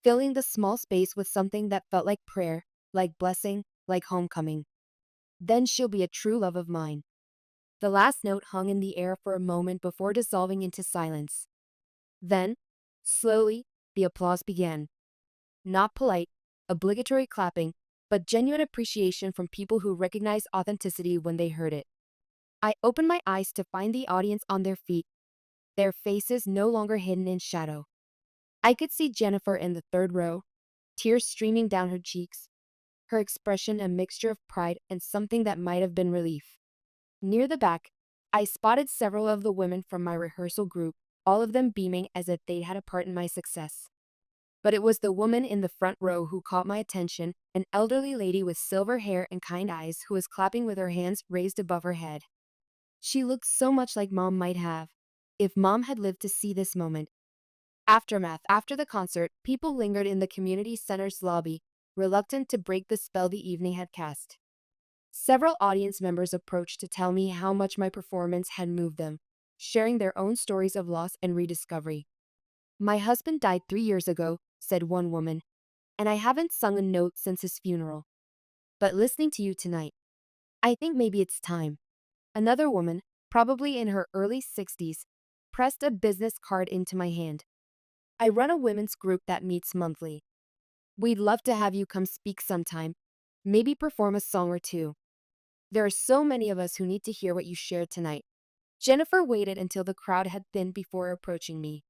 filling the small space with something that felt like prayer, like blessing, like homecoming. Then she'll be a true love of mine. The last note hung in the air for a moment before dissolving into silence. Then, slowly, the applause began. Not polite, obligatory clapping, but genuine appreciation from people who recognized authenticity when they heard it. I opened my eyes to find the audience on their feet, their faces no longer hidden in shadow. I could see Jennifer in the third row, tears streaming down her cheeks, her expression a mixture of pride and something that might have been relief. Near the back, I spotted several of the women from my rehearsal group, all of them beaming as if they'd had a part in my success. But it was the woman in the front row who caught my attention, an elderly lady with silver hair and kind eyes who was clapping with her hands raised above her head. She looked so much like Mom might have, if Mom had lived to see this moment. Aftermath. After the concert, people lingered in the community center's lobby, reluctant to break the spell the evening had cast. Several audience members approached to tell me how much my performance had moved them, sharing their own stories of loss and rediscovery. My husband died 3 years ago, said one woman, and I haven't sung a note since his funeral. But listening to you tonight, I think maybe it's time. Another woman, probably in her early 60s, pressed a business card into my hand. I run a women's group that meets monthly. We'd love to have you come speak sometime, maybe perform a song or two. There are so many of us who need to hear what you shared tonight. Jennifer waited until the crowd had thinned before approaching me.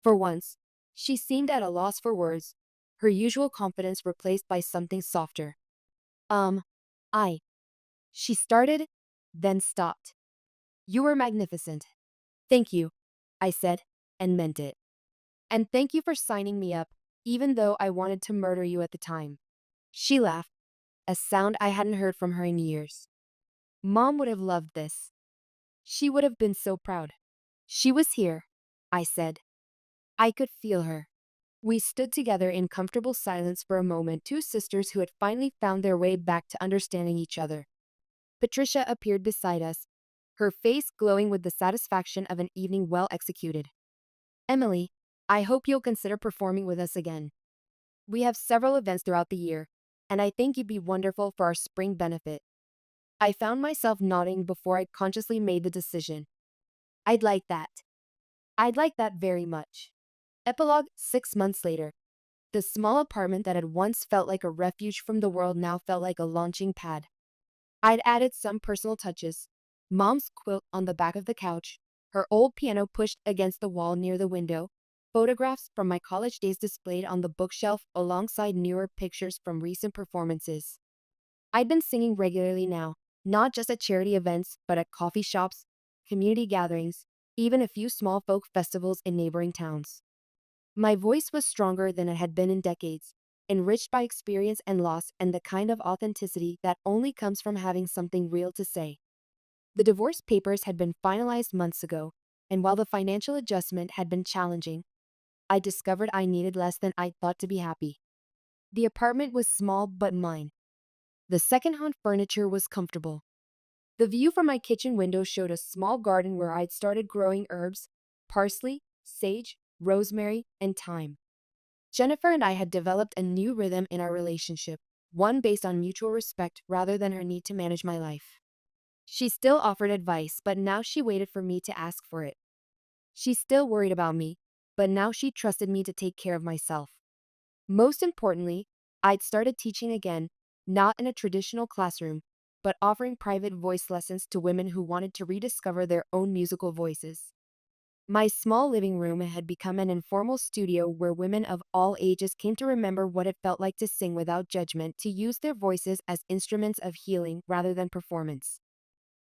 For once, she seemed at a loss for words, her usual confidence replaced by something softer. Um, I. She started, then stopped. You were magnificent. Thank you, I said, and meant it. And thank you for signing me up, even though I wanted to murder you at the time. She laughed, a sound I hadn't heard from her in years. Mom would have loved this. She would have been so proud. She was here, I said. I could feel her. We stood together in comfortable silence for a moment, two sisters who had finally found their way back to understanding each other. Patricia appeared beside us, her face glowing with the satisfaction of an evening well executed. Emily, I hope you'll consider performing with us again. We have several events throughout the year, and I think you'd be wonderful for our spring benefit. I found myself nodding before I'd consciously made the decision. I'd like that. I'd like that very much. Epilogue. 6 months later. The small apartment that had once felt like a refuge from the world now felt like a launching pad. I'd added some personal touches. Mom's quilt on the back of the couch, her old piano pushed against the wall near the window, photographs from my college days displayed on the bookshelf alongside newer pictures from recent performances. I'd been singing regularly now, not just at charity events, but at coffee shops, community gatherings, even a few small folk festivals in neighboring towns. My voice was stronger than it had been in decades, enriched by experience and loss and the kind of authenticity that only comes from having something real to say. The divorce papers had been finalized months ago, and while the financial adjustment had been challenging, I discovered I needed less than I thought to be happy. The apartment was small but mine. The second-hand furniture was comfortable. The view from my kitchen window showed a small garden where I'd started growing herbs, parsley, sage, rosemary, and thyme. Jennifer and I had developed a new rhythm in our relationship, one based on mutual respect rather than her need to manage my life. She still offered advice, but now she waited for me to ask for it. She still worried about me, but now she trusted me to take care of myself. Most importantly, I'd started teaching again, not in a traditional classroom, but offering private voice lessons to women who wanted to rediscover their own musical voices. My small living room had become an informal studio where women of all ages came to remember what it felt like to sing without judgment, to use their voices as instruments of healing rather than performance.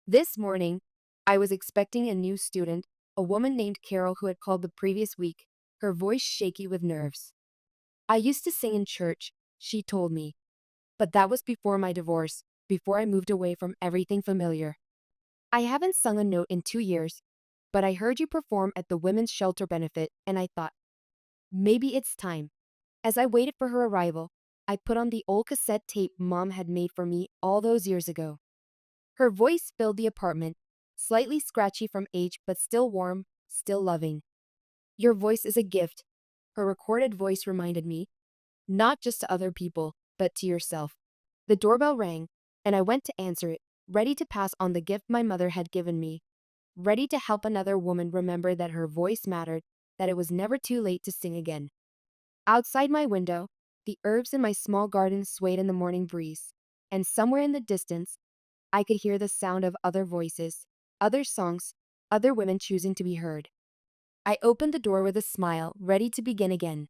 This morning, I was expecting a new student, a woman named Carol who had called the previous week, her voice shaky with nerves. I used to sing in church, she told me, but that was before my divorce, before I moved away from everything familiar. I haven't sung a note in 2 years, but I heard you perform at the women's shelter benefit, and I thought, maybe it's time. As I waited for her arrival, I put on the old cassette tape Mom had made for me all those years ago. Her voice filled the apartment, slightly scratchy from age but still warm, still loving. Your voice is a gift, her recorded voice reminded me, not just to other people, but to yourself. The doorbell rang, and I went to answer it, ready to pass on the gift my mother had given me, ready to help another woman remember that her voice mattered, that it was never too late to sing again. Outside my window, the herbs in my small garden swayed in the morning breeze, and somewhere in the distance, I could hear the sound of other voices, other songs, other women choosing to be heard. I opened the door with a smile, ready to begin again.